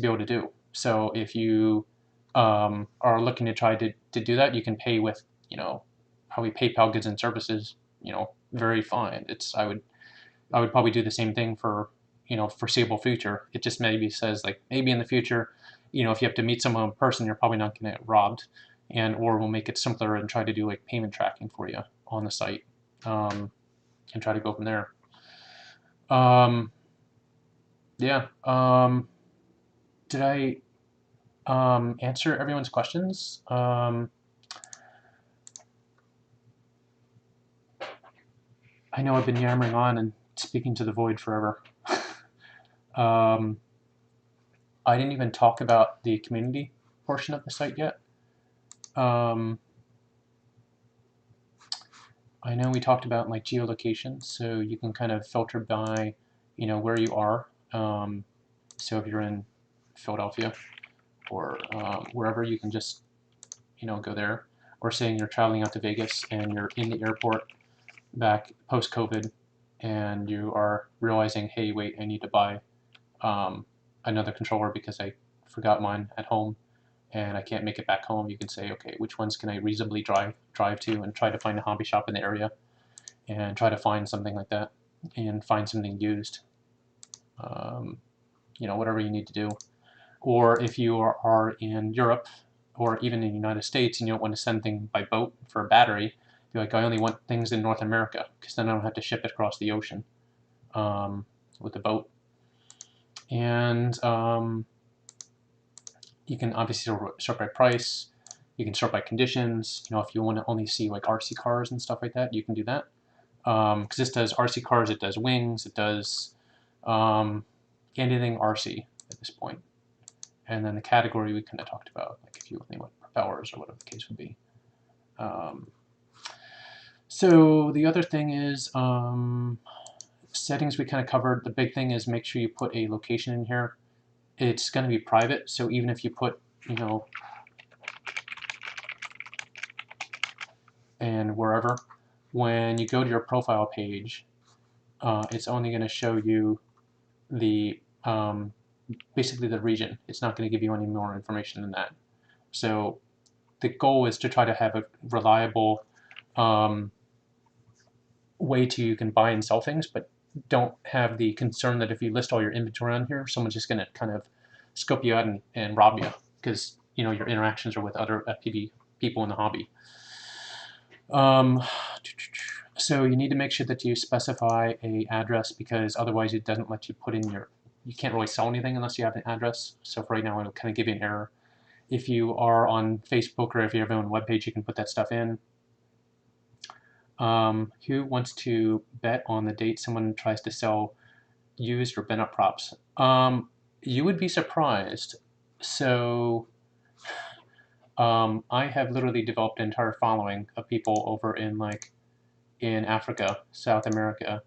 be able to do. So if you are looking to try to to do that, you can pay with, you know, probably PayPal goods and services, you know, very fine. I would probably do the same thing for, you know, foreseeable future. It just maybe says like maybe in the future, you know, if you have to meet someone in person, you're probably not going to get robbed, and or we'll make it simpler and try to do like payment tracking for you on the site, and try to go from there. Yeah. Did I answer everyone's questions? I know I've been yammering on and speaking to the void forever. I didn't even talk about the community portion of the site yet. I know we talked about like geolocation, so you can kind of filter by, you know, where you are. So if you're in Philadelphia or wherever, you can just, you know, go there. Or saying you're traveling out to Vegas and you're in the airport back post-COVID, and you are realizing, hey, wait, I need to buy another controller because I forgot mine at home and I can't make it back home. You can say, okay, which ones can I reasonably drive to, and try to find a hobby shop in the area and try to find something like that and find something used. You know, whatever you need to do. Or if you are in Europe or even in the United States and you don't want to send things by boat for a battery, you're like, I only want things in North America because then I don't have to ship it across the ocean with the boat. And you can obviously sort by price. You can sort by conditions. You know, if you want to only see like RC cars and stuff like that, you can do that. Because this does RC cars, it does wings, it does anything RC at this point. And then the category we kind of talked about, like if you only want propellers or whatever the case would be. So the other thing is settings we kind of covered. The big thing is make sure you put a location in here. It's going to be private, so even if you put, you know, and wherever, when you go to your profile page, it's only going to show you the basically the region. It's not going to give you any more information than that. So the goal is to try to have a reliable way to you can buy and sell things, but don't have the concern that if you list all your inventory on here, someone's just going to kind of scope you out and rob you, because, you know, your interactions are with other FPV people in the hobby. So you need to make sure that you specify a address, because otherwise it doesn't let you put in your, you can't really sell anything unless you have an address. So for right now, it'll kind of give you an error. If you are on Facebook or if you have your own webpage, you can put that stuff in. Who wants to bet on the date someone tries to sell used or bent up props? You would be surprised. So I have literally developed an entire following of people over in in Africa, South America,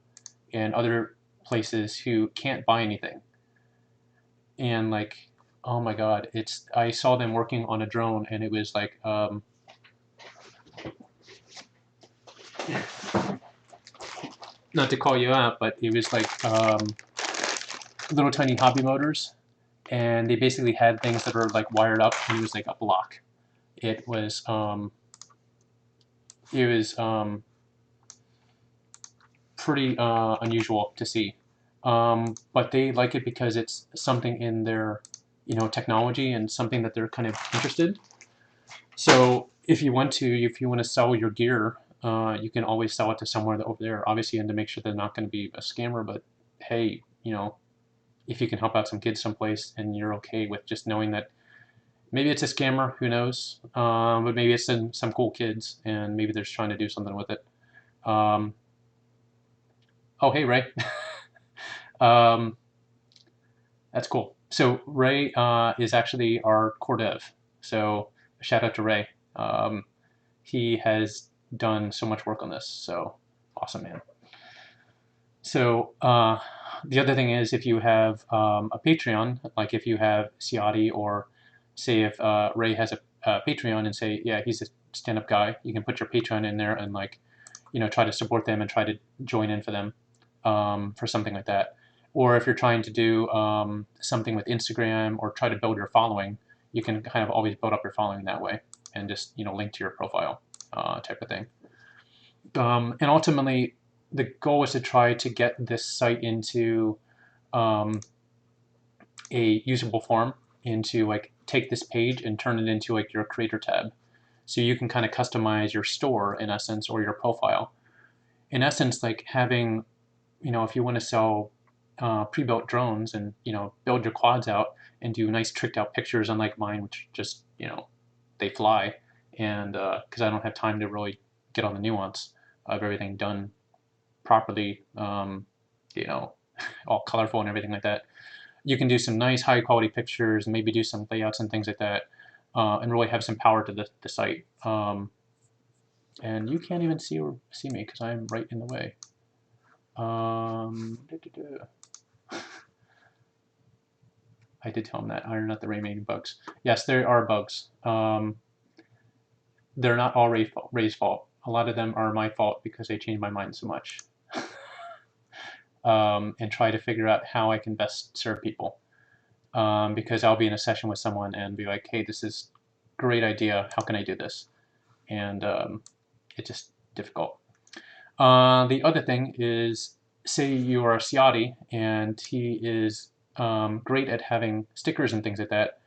and other places who can't buy anything. And like, oh my God, I saw them working on a drone, and it was like, not to call you out, but it was like little tiny hobby motors, and they basically had things that were like wired up, and it was like a block. It was pretty unusual to see, but they like it because it's something in their, you know, technology and something that they're kind of interested. So if you want to sell your gear, you can always sell it to somewhere over there, obviously, and to make sure they're not going to be a scammer. But hey, you know, if you can help out some kids someplace and you're okay with just knowing that maybe it's a scammer, who knows, but maybe it's some cool kids and maybe they're just trying to do something with it. Oh, hey, Ray. That's cool. So Ray is actually our core dev. So shout out to Ray. He has done so much work on this. So awesome, man. So the other thing is, if you have a Patreon, like if you have Ciati, or say if Ray has a Patreon and say, yeah, he's a stand-up guy, you can put your Patreon in there and like, you know, try to support them and try to join in for them for something like that. Or if you're trying to do something with Instagram or try to build your following, you can kind of always build up your following that way. and just link to your profile type of thing. And ultimately, the goal is to try to get this site into a usable form, into like take this page and turn it into like your creator tab. So you can kind of customize your store in essence, or your profile. In essence, like having, if you want to sell pre-built drones and, build your quads out and do nice tricked out pictures, unlike mine, which just, they fly. And because I don't have time to really get on the nuance of everything done properly, all colorful and everything like that. You can do some nice high quality pictures and maybe do some layouts and things like that, and really have some power to the site. And you can't even see me because I'm right in the way. I did tell him that. Iron out the remaining bugs. Yes, there are bugs. They're not all Ray's fault. A lot of them are my fault because they changed my mind so much. And try to figure out how I can best serve people. Because I'll be in a session with someone and be like, hey, this is a great idea. How can I do this? And it's just difficult. The other thing is, say you are a Ciati and he is great at having stickers and things like that.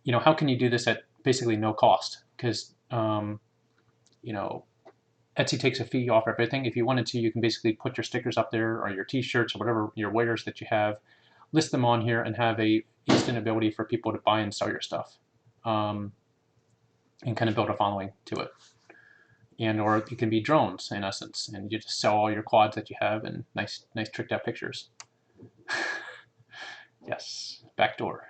How can you do this at basically no cost? Because Etsy takes a fee off everything. If you wanted to, you can basically put your stickers up there, or your t-shirts, or whatever your wares that you have, list them on here, and have a instant ability for people to buy and sell your stuff, and kind of build a following to it. And or it can be drones in essence, and you just sell all your quads that you have and nice tricked out pictures. Yes, backdoor.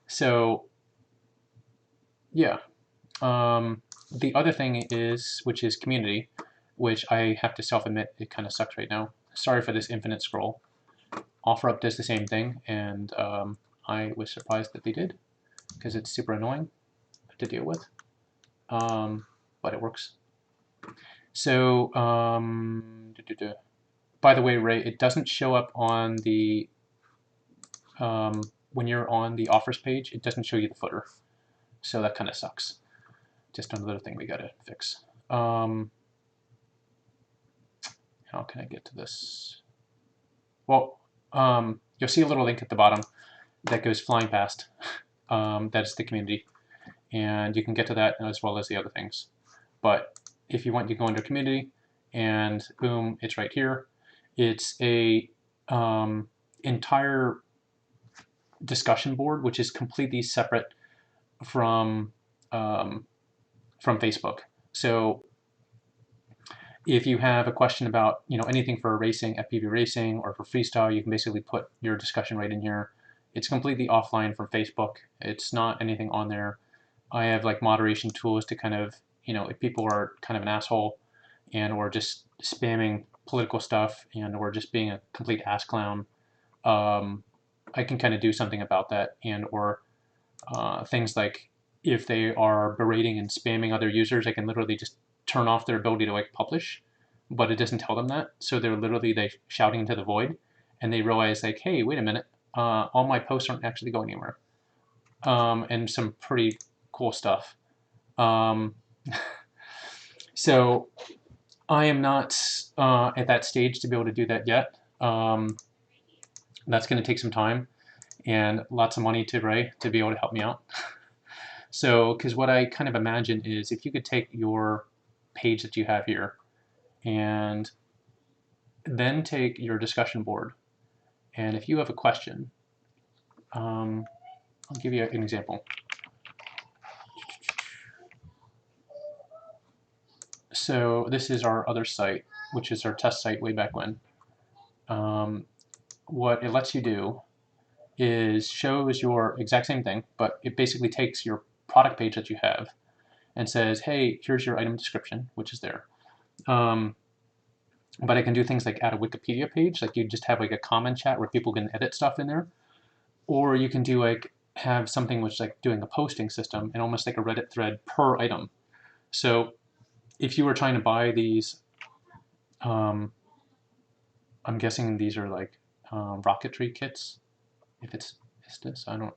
So yeah. The other thing is, which is community, which I have to self-admit, it kind of sucks right now. Sorry for this infinite scroll. OfferUp does the same thing, and I was surprised that they did, because it's super annoying to deal with, but it works. So, by the way, Ray, it doesn't show up on the, when you're on the offers page, it doesn't show you the footer. So that kind of sucks. Just another thing we gotta fix. How can I get to this? Well, you'll see a little link at the bottom that goes flying past. That's the community, and you can get to that as well as the other things. But if you want, you go under community, and boom, it's right here. It's a entire discussion board, which is completely separate from Facebook. So if you have a question about anything for racing, FPV racing, or for freestyle, you can basically put your discussion right in here. It's completely offline from Facebook. It's not anything on there. I have like moderation tools to kind of, if people are kind of an asshole and or just spamming political stuff and or just being a complete ass clown, I can kind of do something about that. And or things like if they are berating and spamming other users, I can literally just turn off their ability to like publish, but it doesn't tell them that. So they're literally shouting into the void, and they realize like, hey, wait a minute, all my posts aren't actually going anywhere, and some pretty cool stuff. So I am not at that stage to be able to do that yet. That's going to take some time and lots of money to Ray to be able to help me out. So, because what I kind of imagine is if you could take your page that you have here and then take your discussion board, and if you have a question, I'll give you an example. So this is our other site, which is our test site way back when. What it lets you do is shows your exact same thing, but it basically takes your product page that you have and says, hey, here's your item description, which is there. But I can do things like add a Wikipedia page, like you just have like a comment chat where people can edit stuff in there. Or you can do like have something which is like doing a posting system and almost like a Reddit thread per item. So if you were trying to buy these, I'm guessing these are like rocketry kits. If it's this, I don't.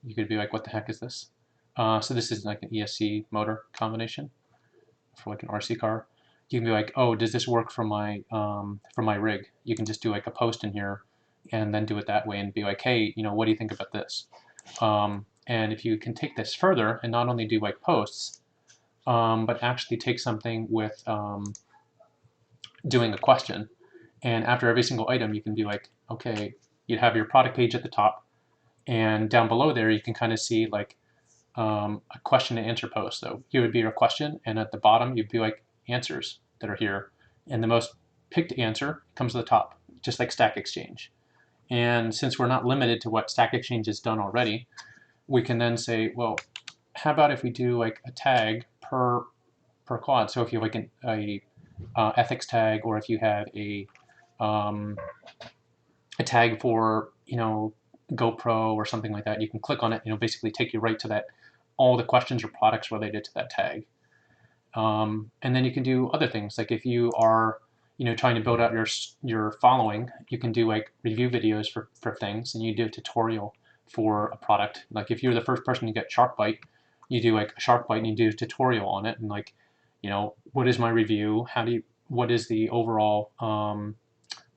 you could be like, what the heck is this? So this is like an ESC motor combination for like an RC car. You can be like, oh, does this work for my rig? You can just do like a post in here and then do it that way and be like, hey, what do you think about this? And if you can take this further and not only do like posts, but actually take something with doing a question. And after every single item, you can be like, okay, you'd have your product page at the top, and down below there, you can kind of see like a question and answer post. So here would be your question, and at the bottom, you'd be like answers that are here. And the most picked answer comes to the top, just like Stack Exchange. And since we're not limited to what Stack Exchange has done already, we can then say, well, how about if we do like a tag per quad? So if you have like a ethics tag, or if you have um, a tag for GoPro or something like that, you can click on it. Basically take you right to that, all the questions or products related to that tag. And then you can do other things, like if you are trying to build out your following, you can do like review videos for things, and you do a tutorial for a product. Like if you're the first person to get shark bite, you do like a shark bite and you do a tutorial on it, and like what is my review, what is the overall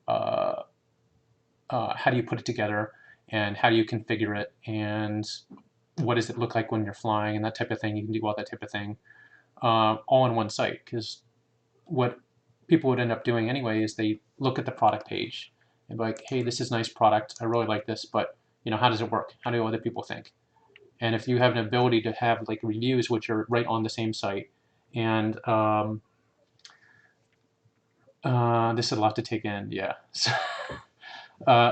uh, how do you put it together, and how do you configure it, and what does it look like when you're flying, and that type of thing. You can do all that type of thing all on one site, because what people would end up doing anyway is they look at the product page and be like, hey, this is a nice product, I really like this, but how does it work? How do other people think? And if you have an ability to have like reviews which are right on the same site, and this is a lot to take in, yeah. So,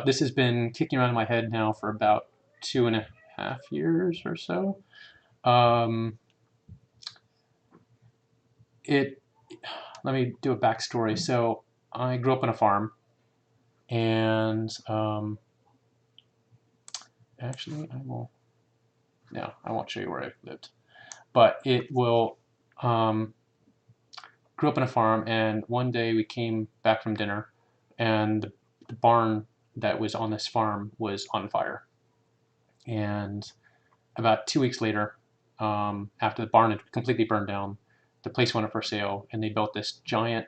this has been kicking around in my head now for about 2.5 years or so. Let me do a backstory. So I grew up on a farm, and actually, I won't show you where I lived, but it will. Grew up on a farm, and one day we came back from dinner, and the barn that was on this farm was on fire. And about 2 weeks later, after the barn had completely burned down, the place went up for sale, and they built this giant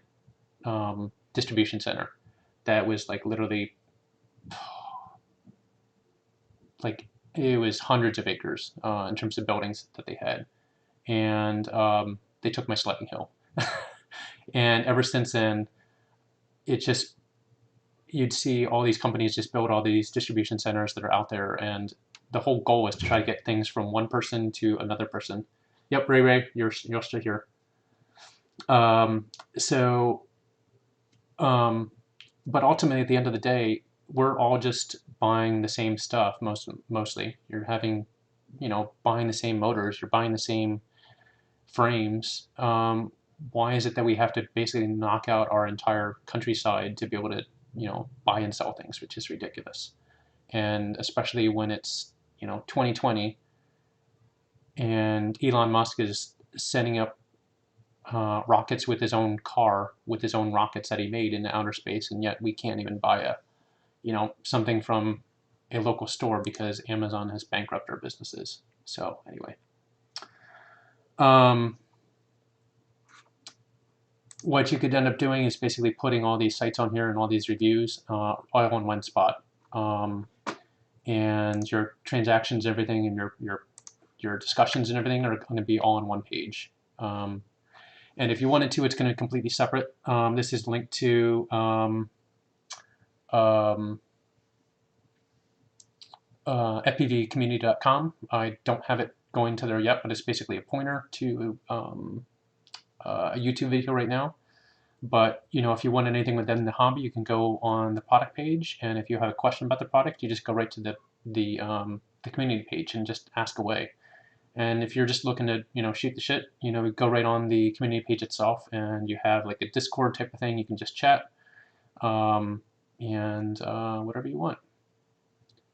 distribution center that was like literally, like, it was hundreds of acres in terms of buildings that they had. And they took my sledding hill. And ever since then, it just, you'd see all these companies just build all these distribution centers that are out there, and the whole goal is to try to get things from one person to another person. Yep, Ray, you're still here. So, but ultimately, at the end of the day, we're all just buying the same stuff. Mostly, you're having, buying the same motors, you're buying the same frames. Why is it that we have to basically knock out our entire countryside to be able to, buy and sell things, which is ridiculous. And especially when it's, 2020, and Elon Musk is sending up rockets with his own car, with his own rockets that he made into outer space, and yet we can't even buy something from a local store because Amazon has bankrupted our businesses. So anyway, what you could end up doing is basically putting all these sites on here and all these reviews all in one spot, and your transactions, everything, and your discussions and everything are going to be all on one page. And if you wanted to, it's going to be completely separate. This is linked to FPVcommunity.com. I don't have it going to there yet, but it's basically a pointer to a YouTube video right now. But if you want anything within the hobby, you can go on the product page, and if you have a question about the product, you just go right to the community page and just ask away. And if you're just looking to shoot the shit, go right on the community page itself, and you have like a Discord type of thing. You can just chat, and whatever you want.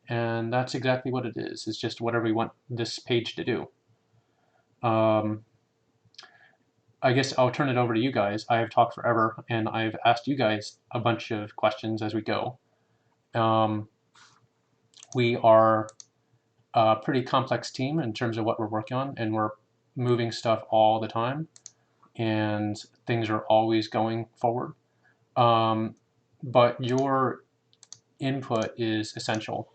And that's exactly what it is. It's just whatever you want this page to do. I guess I'll turn it over to you guys. I have talked forever, and I've asked you guys a bunch of questions as we go. We are a pretty complex team in terms of what we're working on, and we're moving stuff all the time, and things are always going forward. But your input is essential,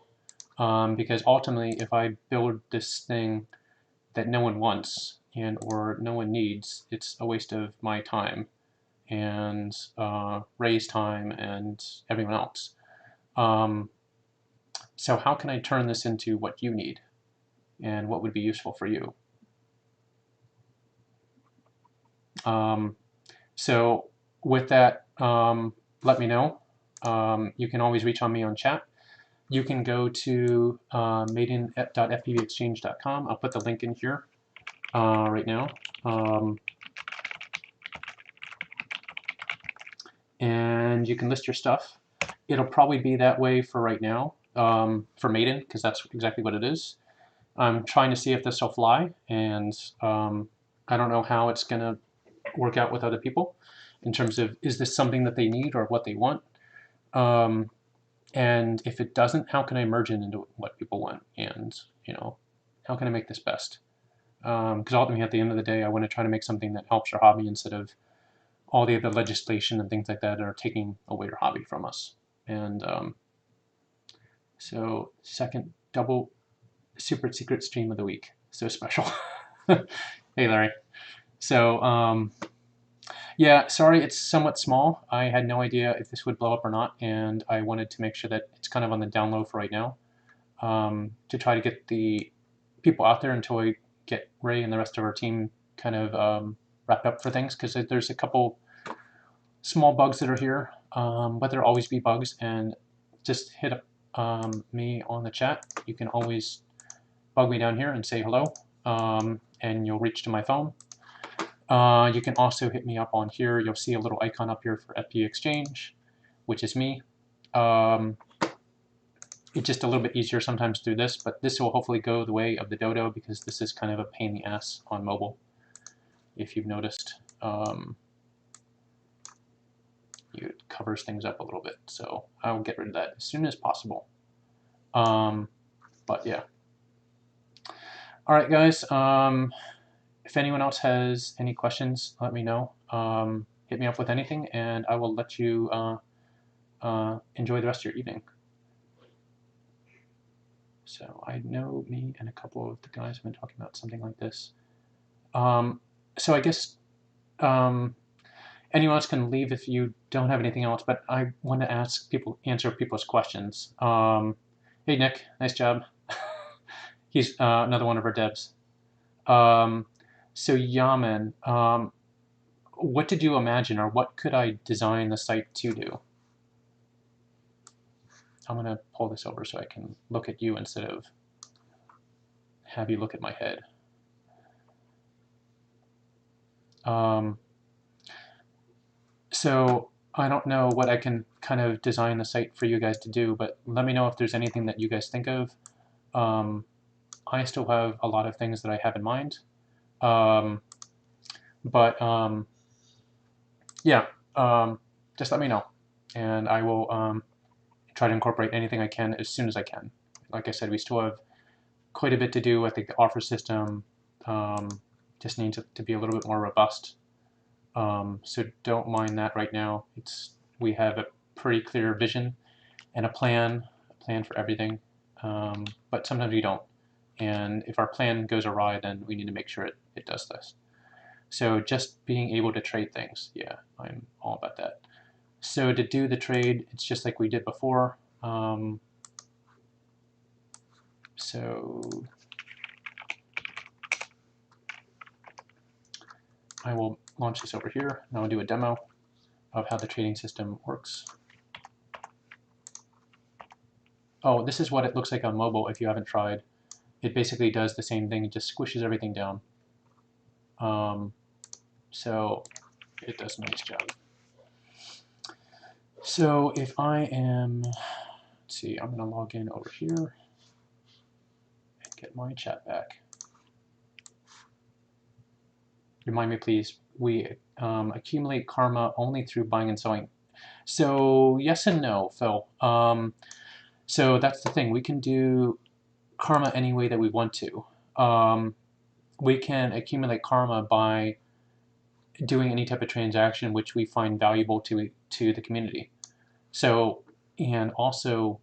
because ultimately, if I build this thing that no one wants and or no one needs, it's a waste of my time and Ray's time and everyone else. So how can I turn this into what you need and what would be useful for you? So with that, let me know. You can always reach on me on chat. You can go to maiden.fpvexchange.com. I'll put the link in here right now. And you can list your stuff. It'll probably be that way for right now, for Maiden, because that's exactly what it is. I'm trying to see if this will fly, and I don't know how it's going to work out with other people in terms of, is this something that they need or what they want? And if it doesn't, how can I merge it into what people want? And, you know, how can I make this best? Because ultimately, at the end of the day, I want to try to make something that helps your hobby instead of all the other legislation and things like that are taking away your hobby from us. And so, second double super secret stream of the week. So special. Hey, Larry. So, yeah, sorry, it's somewhat small. I had no idea if this would blow up or not, and I wanted to make sure that it's kind of on the down low for right now, to try to get the people out there until we get Ray and the rest of our team kind of wrapped up for things, because there's a couple small bugs that are here, but there'll always be bugs, and just hit up me on the chat. You can always bug me down here and say hello, and you'll reach to my phone. You can also hit me up on here. You'll see a little icon up here for FPV Exchange, which is me. It's just a little bit easier sometimes through this, but this will hopefully go the way of the Dodo, because this is kind of a pain in the ass on mobile, if you've noticed. It covers things up a little bit, so I'll get rid of that as soon as possible. But yeah. All right, guys. If anyone else has any questions, let me know. Hit me up with anything, and I will let you enjoy the rest of your evening. So I know me and a couple of the guys have been talking about something like this. So I guess anyone else can leave if you don't have anything else, but I want to answer people's questions. Hey, Nick, nice job. He's another one of our devs. So Yaman, what did you imagine, or what could I design the site to do? I'm going to pull this over so I can look at you instead of have you look at my head. So I don't know what I can kind of design the site for you guys to do, but let me know if there's anything that you guys think of. I still have a lot of things that I have in mind. Yeah, just let me know, and I will try to incorporate anything I can as soon as I can. Like I said, we still have quite a bit to do. I think the offer system just needs to be a little bit more robust. So don't mind that right now. We have a pretty clear vision and a plan for everything, but sometimes we don't. And if our plan goes awry, then we need to make sure it does this. So just being able to trade things, yeah, I'm all about that. So to do the trade, it's just like we did before. So I will launch this over here, and I'll do a demo of how the trading system works. Oh, this is what it looks like on mobile if you haven't tried. It basically does the same thing. It just squishes everything down. So it does a nice job. So if I am, let's see, I'm going to log in over here and get my chat back. Remind me, please, we accumulate karma only through buying and selling. So yes and no, Phil. So that's the thing. We can do karma any way that we want to. We can accumulate karma by doing any type of transaction which we find valuable to the community. So, and also,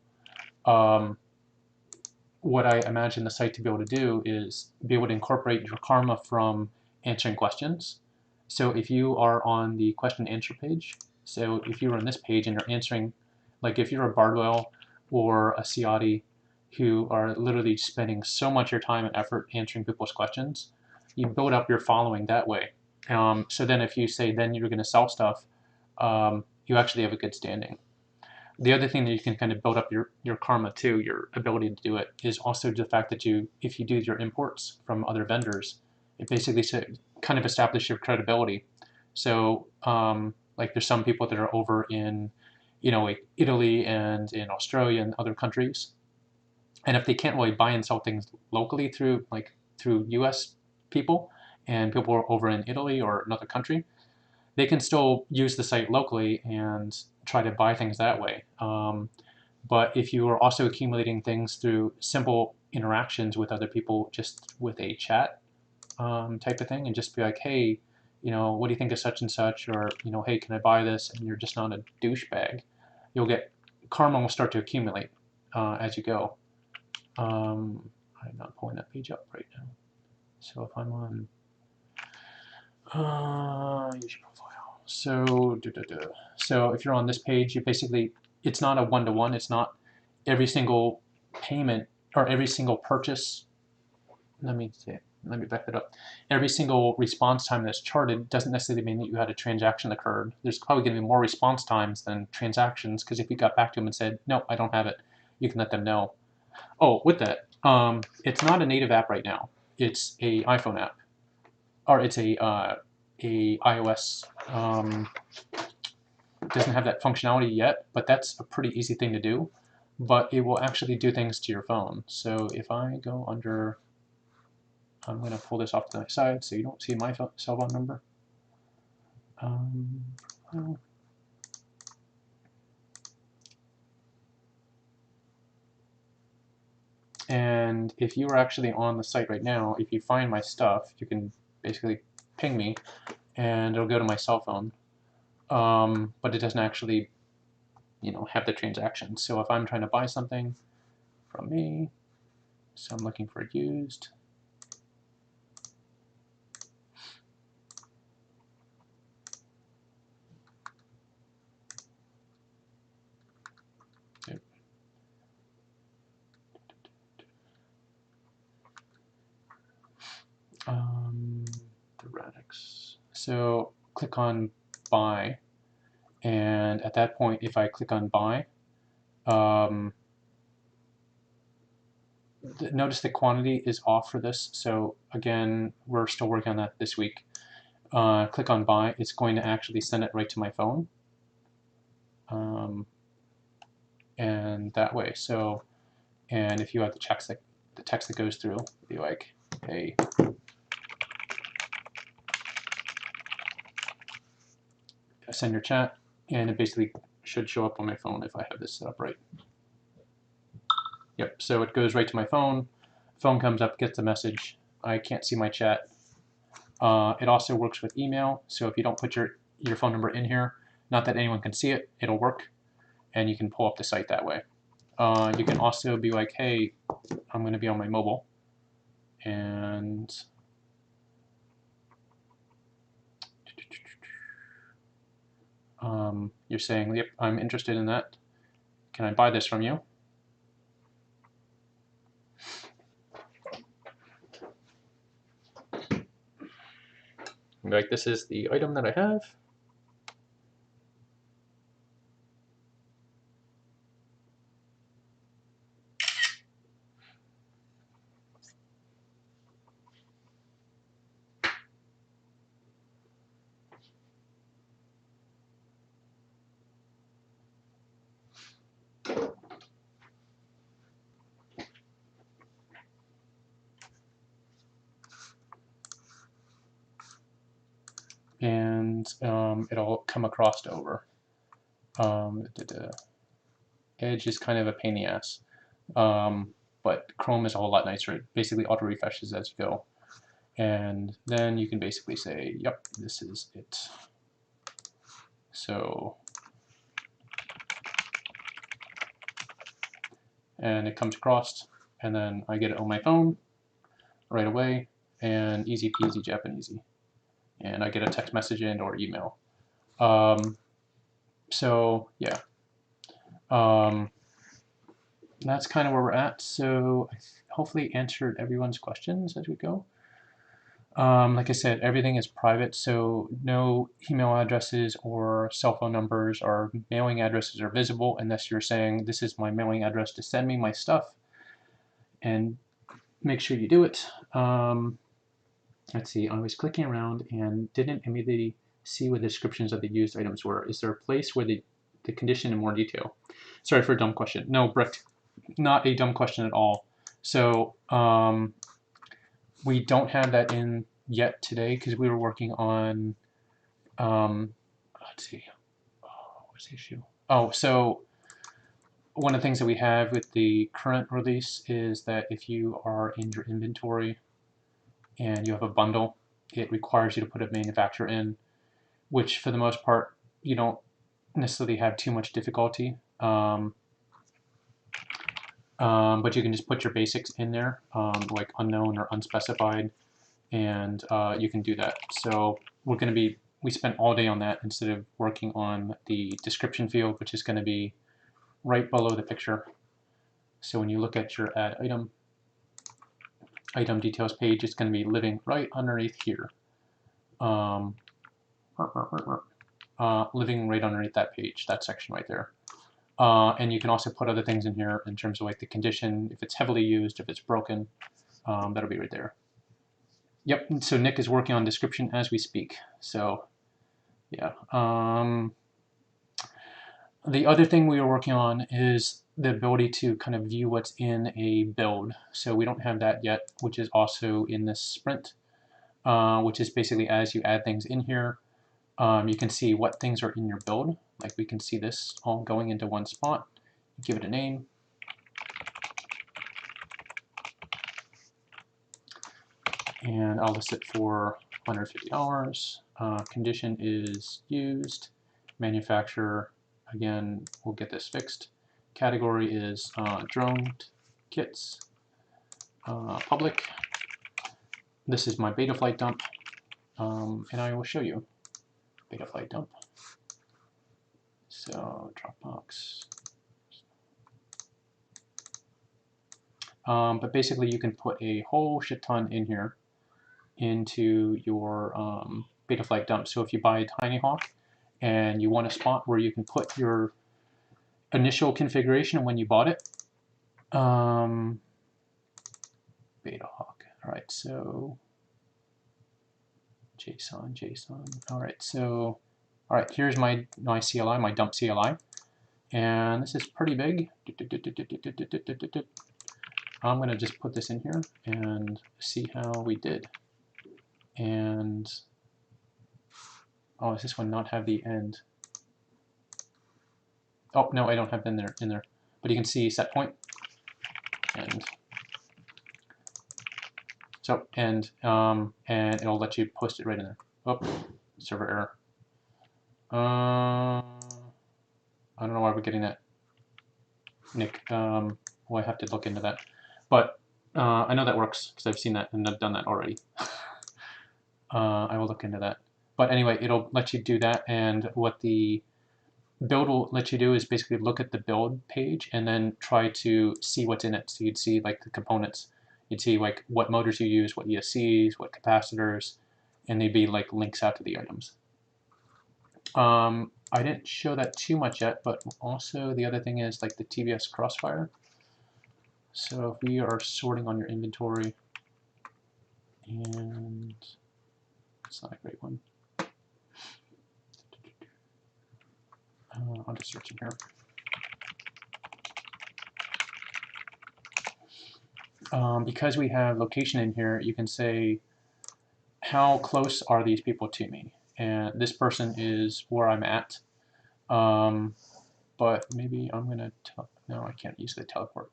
what I imagine the site to be able to do is be able to incorporate your karma from answering questions. So if you are on the question and answer page, so if you're on this page and you're answering, like if you're a Bardwell or a Ciotti who are literally spending so much of your time and effort answering people's questions, you build up your following that way. So then if you say then you're going to sell stuff, you actually have a good standing. The other thing that you can kind of build up your karma too, your ability to do it, is also the fact that if you do your imports from other vendors, it basically kind of establishes your credibility. So like there's some people that are over in, like Italy and in Australia and other countries, and if they can't really buy and sell things locally through U.S. people, and people are over in Italy or another country, they can still use the site locally and try to buy things that way. But if you are also accumulating things through simple interactions with other people, just with a chat type of thing, and just be like, hey, what do you think of such and such? Or, hey, can I buy this? And you're just not a douchebag. Karma will start to accumulate as you go. I'm not pulling that page up right now. So if I'm on use your profile. So if you're on this page, it's not a one-to-one. It's not every single payment or every single purchase. Let me back that up. Every single response time that's charted doesn't necessarily mean that you had a transaction occurred. There's probably going to be more response times than transactions, because if you got back to them and said, no, I don't have it, you can let them know. Oh, with that, it's not a native app right now. It's a iPhone app, or it's a iOS. Doesn't have that functionality yet, but that's a pretty easy thing to do. But it will actually do things to your phone. So if I go under, I'm going to pull this off to the side so you don't see my cell phone number. And if you are actually on the site right now, if you find my stuff, you can basically ping me, and it'll go to my cell phone. But it doesn't actually, have the transaction. So if I'm trying to buy something from me, so I'm looking for it used. Yep. The Radix. So click on buy, and at that point, if I click on buy, notice the quantity is off for this. So again, we're still working on that this week. Click on buy. It's going to actually send it right to my phone, and that way. So, and if you have the text that goes through, be like, hey, send your chat, and it basically should show up on my phone if I have this set up right. Yep, so it goes right to my phone. Phone comes up, gets the message. I can't see my chat. It also works with email, so if you don't put your phone number in here, not that anyone can see it, it'll work, and you can pull up the site that way. You can also be like, hey, I'm going to be on my mobile, and you're saying, yep, I'm interested in that. Can I buy this from you? Like, this is the item that I have. And it'll come across over. The edge is kind of a pain in the ass. but Chrome is a whole lot nicer. It basically auto refreshes as you go. And then you can basically say, yep, this is it. So, and it comes across, and then I get it on my phone right away, and easy peasy Japanesey. And I get a text message in or email. So yeah, that's kind of where we're at. So I hopefully answered everyone's questions as we go. Like I said, everything is private, so no email addresses or cell phone numbers or mailing addresses are visible unless you're saying this is my mailing address to send me my stuff, and make sure you do it. Let's see, I was clicking around and didn't immediately see what the descriptions of the used items were. Is there a place where the condition in more detail? Sorry for a dumb question. No, Brett, not a dumb question at all. So we don't have that in yet today because we were working on, let's see, what's the issue? Oh, so one of the things that we have with the current release is that if you are in your inventory and you have a bundle, it requires you to put a manufacturer in, which for the most part, you don't necessarily have too much difficulty. But you can just put your basics in there, like unknown or unspecified, and you can do that. So we spent all day on that instead of working on the description field, which is going to be right below the picture. So when you look at your add item details page, it's going to be living right underneath here. Living right underneath that page, that section right there. And you can also put other things in here in terms of like the condition, if it's heavily used, if it's broken, that'll be right there. Yep, so Nick is working on description as we speak. So yeah. The other thing we were working on is the ability to kind of view what's in a build. So we don't have that yet, which is also in this sprint, which is basically as you add things in here, you can see what things are in your build. Like we can see this all going into one spot. Give it a name. And I'll list it for $150. Condition is used. Manufacturer, again, we'll get this fixed. Category is drone kits. Public. This is my beta flight dump, and I will show you beta flight dump. So Dropbox. But basically, you can put a whole shit ton in here into your beta flight dump. So if you buy a Tiny Hawk and you want a spot where you can put your initial configuration when you bought it, Beta Hawk. All right, so JSON. All right, so here's my CLI, my dump CLI, and this is pretty big. I'm gonna just put this in here and see how we did. And oh, does this one not have the end? Oh no, I don't have in there. But you can see set point, and so and it'll let you post it right in there. Oh, server error. I don't know why we're getting that, Nick. Well, I have to look into that. But I know that works because I've seen that and I've done that already. I will look into that. But anyway, it'll let you do that, and what the build will let you do is basically look at the build page and then try to see what's in it. So you'd see like the components. You'd see like what motors you use, what ESCs, what capacitors, and they'd be like links out to the items. I didn't show that too much yet, but also the other thing is like the TBS Crossfire. So if we are sorting on your inventory, and it's not a great one. I'll just search in here. Because we have location in here, you can say, how close are these people to me? And this person is where I'm at. But maybe I'm going to, no, I can't use the teleport.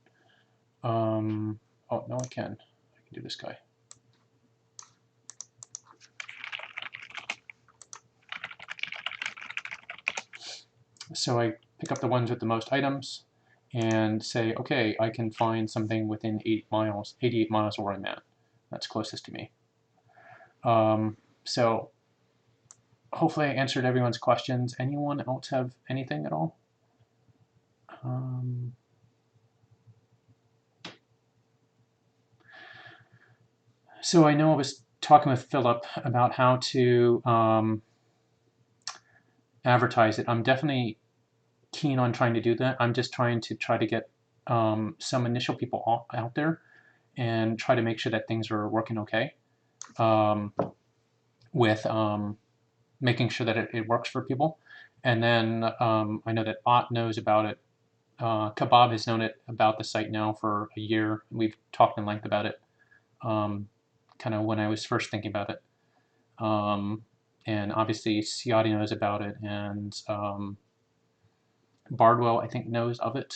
Oh, no, I can do this guy. So I pick up the ones with the most items and say, okay, I can find something within 88 miles of where I'm at. That's closest to me. So hopefully I answered everyone's questions. Anyone else have anything at all? So I know I was talking with Philip about how to advertise it. I'm definitely keen on trying to do that. I'm just trying to get some initial people out there and try to make sure that things are working okay with making sure that it works for people. And then I know that Bot knows about it. Kebab has known it about the site now for a year. We've talked in length about it, kind of when I was first thinking about it. And obviously, Ciati knows about it, and Bardwell, I think, knows of it.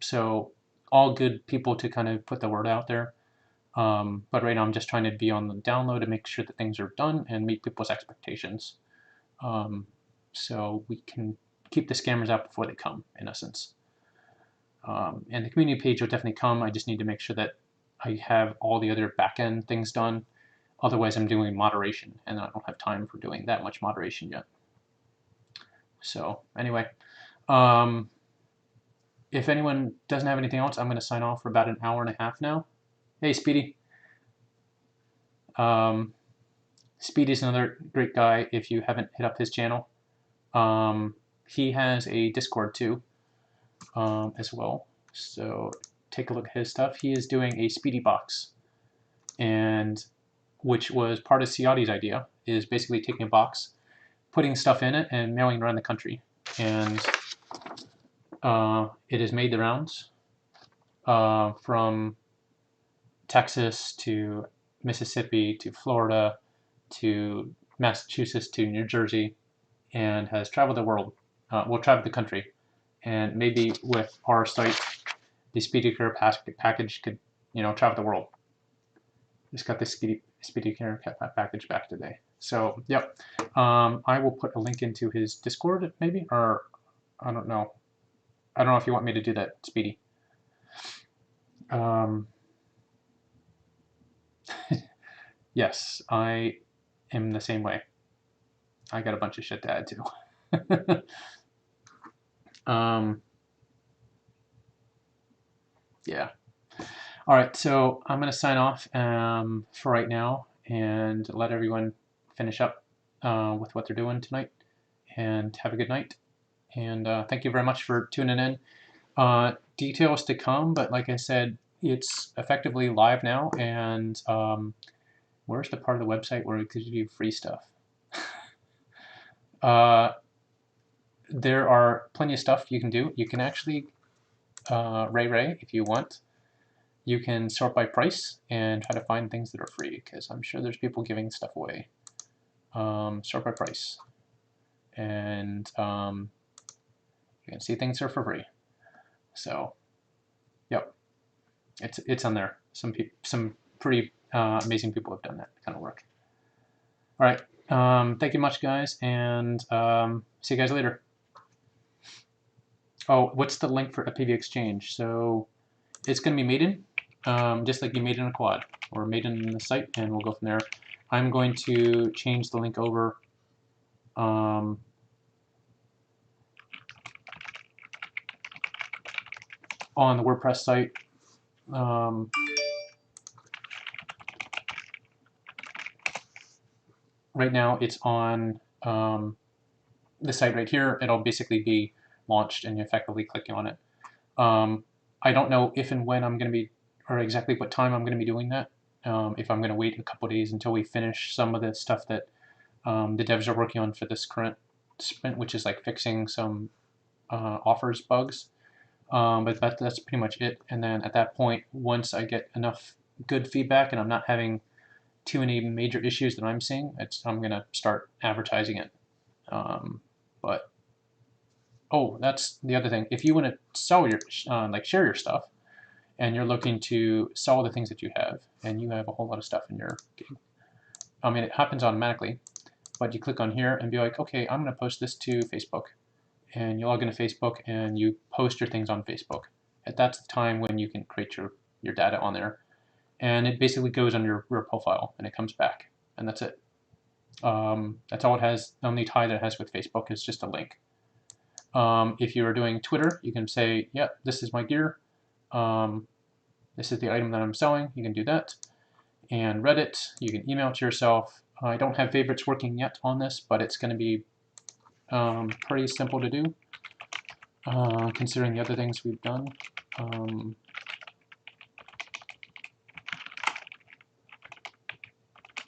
So all good people to kind of put the word out there. But right now I'm just trying to be on the download to make sure that things are done and meet people's expectations. So we can keep the scammers out before they come, in essence. And the community page will definitely come. I just need to make sure that I have all the other back-end things done. Otherwise, I'm doing moderation, and I don't have time for doing that much moderation yet. So anyway, if anyone doesn't have anything else, I'm going to sign off for about an hour and a half now. Hey, Speedy. Speedy's another great guy if you haven't hit up his channel. He has a Discord too, as well. So take a look at his stuff. He is doing a Speedy box, and which was part of Ciati's idea, is basically taking a box, putting stuff in it, and mailing it around the country. And it has made the rounds from Texas to Mississippi to Florida to Massachusetts to New Jersey, and has traveled the world. Will travel the country, and maybe with our site, the Speedy Care package could, travel the world. Just got the Speedy Care package back today. So, yep. I will put a link into his Discord, maybe, or I don't know. I don't know if you want me to do that, Speedy. Yes, I am the same way. I got a bunch of shit to add to. Yeah. All right, so I'm going to sign off for right now and let everyone finish up with what they're doing tonight, and have a good night. And thank you very much for tuning in. Details to come, but like I said, it's effectively live now. And where's the part of the website where it gives you free stuff? There are plenty of stuff you can do. You can actually, Ray, if you want, you can sort by price and try to find things that are free, because I'm sure there's people giving stuff away. Sort by price. And you can see things are for free. So, yep, it's on there. Some pretty amazing people have done that kind of work. All right, thank you much, guys, and see you guys later. Oh, what's the link for FPV Exchange? So it's going to be Maiden, just like you made in a quad, or Maiden in the site, and we'll go from there. I'm going to change the link over. On the WordPress site. Right now it's on the site right here. It'll basically be launched and effectively clicking on it. I don't know if and when I'm going to be, or exactly what time I'm going to be doing that. If I'm going to wait a couple days until we finish some of the stuff that the devs are working on for this current sprint, which is like fixing some offers bugs. But that's pretty much it. And then at that point, once I get enough good feedback and I'm not having too many major issues that I'm seeing, I'm going to start advertising it. But oh, that's the other thing. If you want to sell your, like share your stuff, and you're looking to sell the things that you have, and you have a whole lot of stuff in your gig. I mean, it happens automatically, but you click on here and be like, okay, I'm going to post this to Facebook. And you log into Facebook and you post your things on Facebook. And that's the time when you can create your data on there. And it basically goes on your profile and it comes back. And that's it. That's all it has. The only tie that it has with Facebook is just a link. If you are doing Twitter, you can say, yeah, this is my gear. This is the item that I'm selling. You can do that. And Reddit, you can email it to yourself. I don't have favorites working yet on this, but it's going to be pretty simple to do, considering the other things we've done.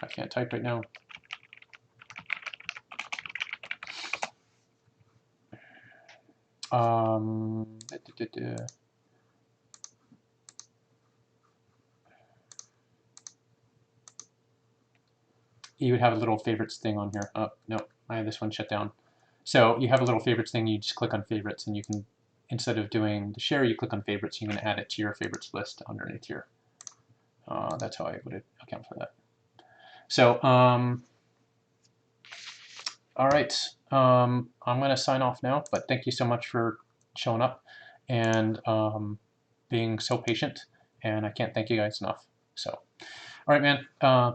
I can't type right now. You would have a little favorites thing on here. Oh, no, I have this one shut down. So you have a little favorites thing, you just click on favorites, and you can, instead of doing the share, you click on favorites, you can add it to your favorites list underneath here. That's how I would account for that. So, all right, I'm going to sign off now, but thank you so much for showing up and being so patient, and I can't thank you guys enough. So, all right, man,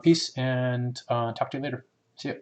peace, and talk to you later. See ya.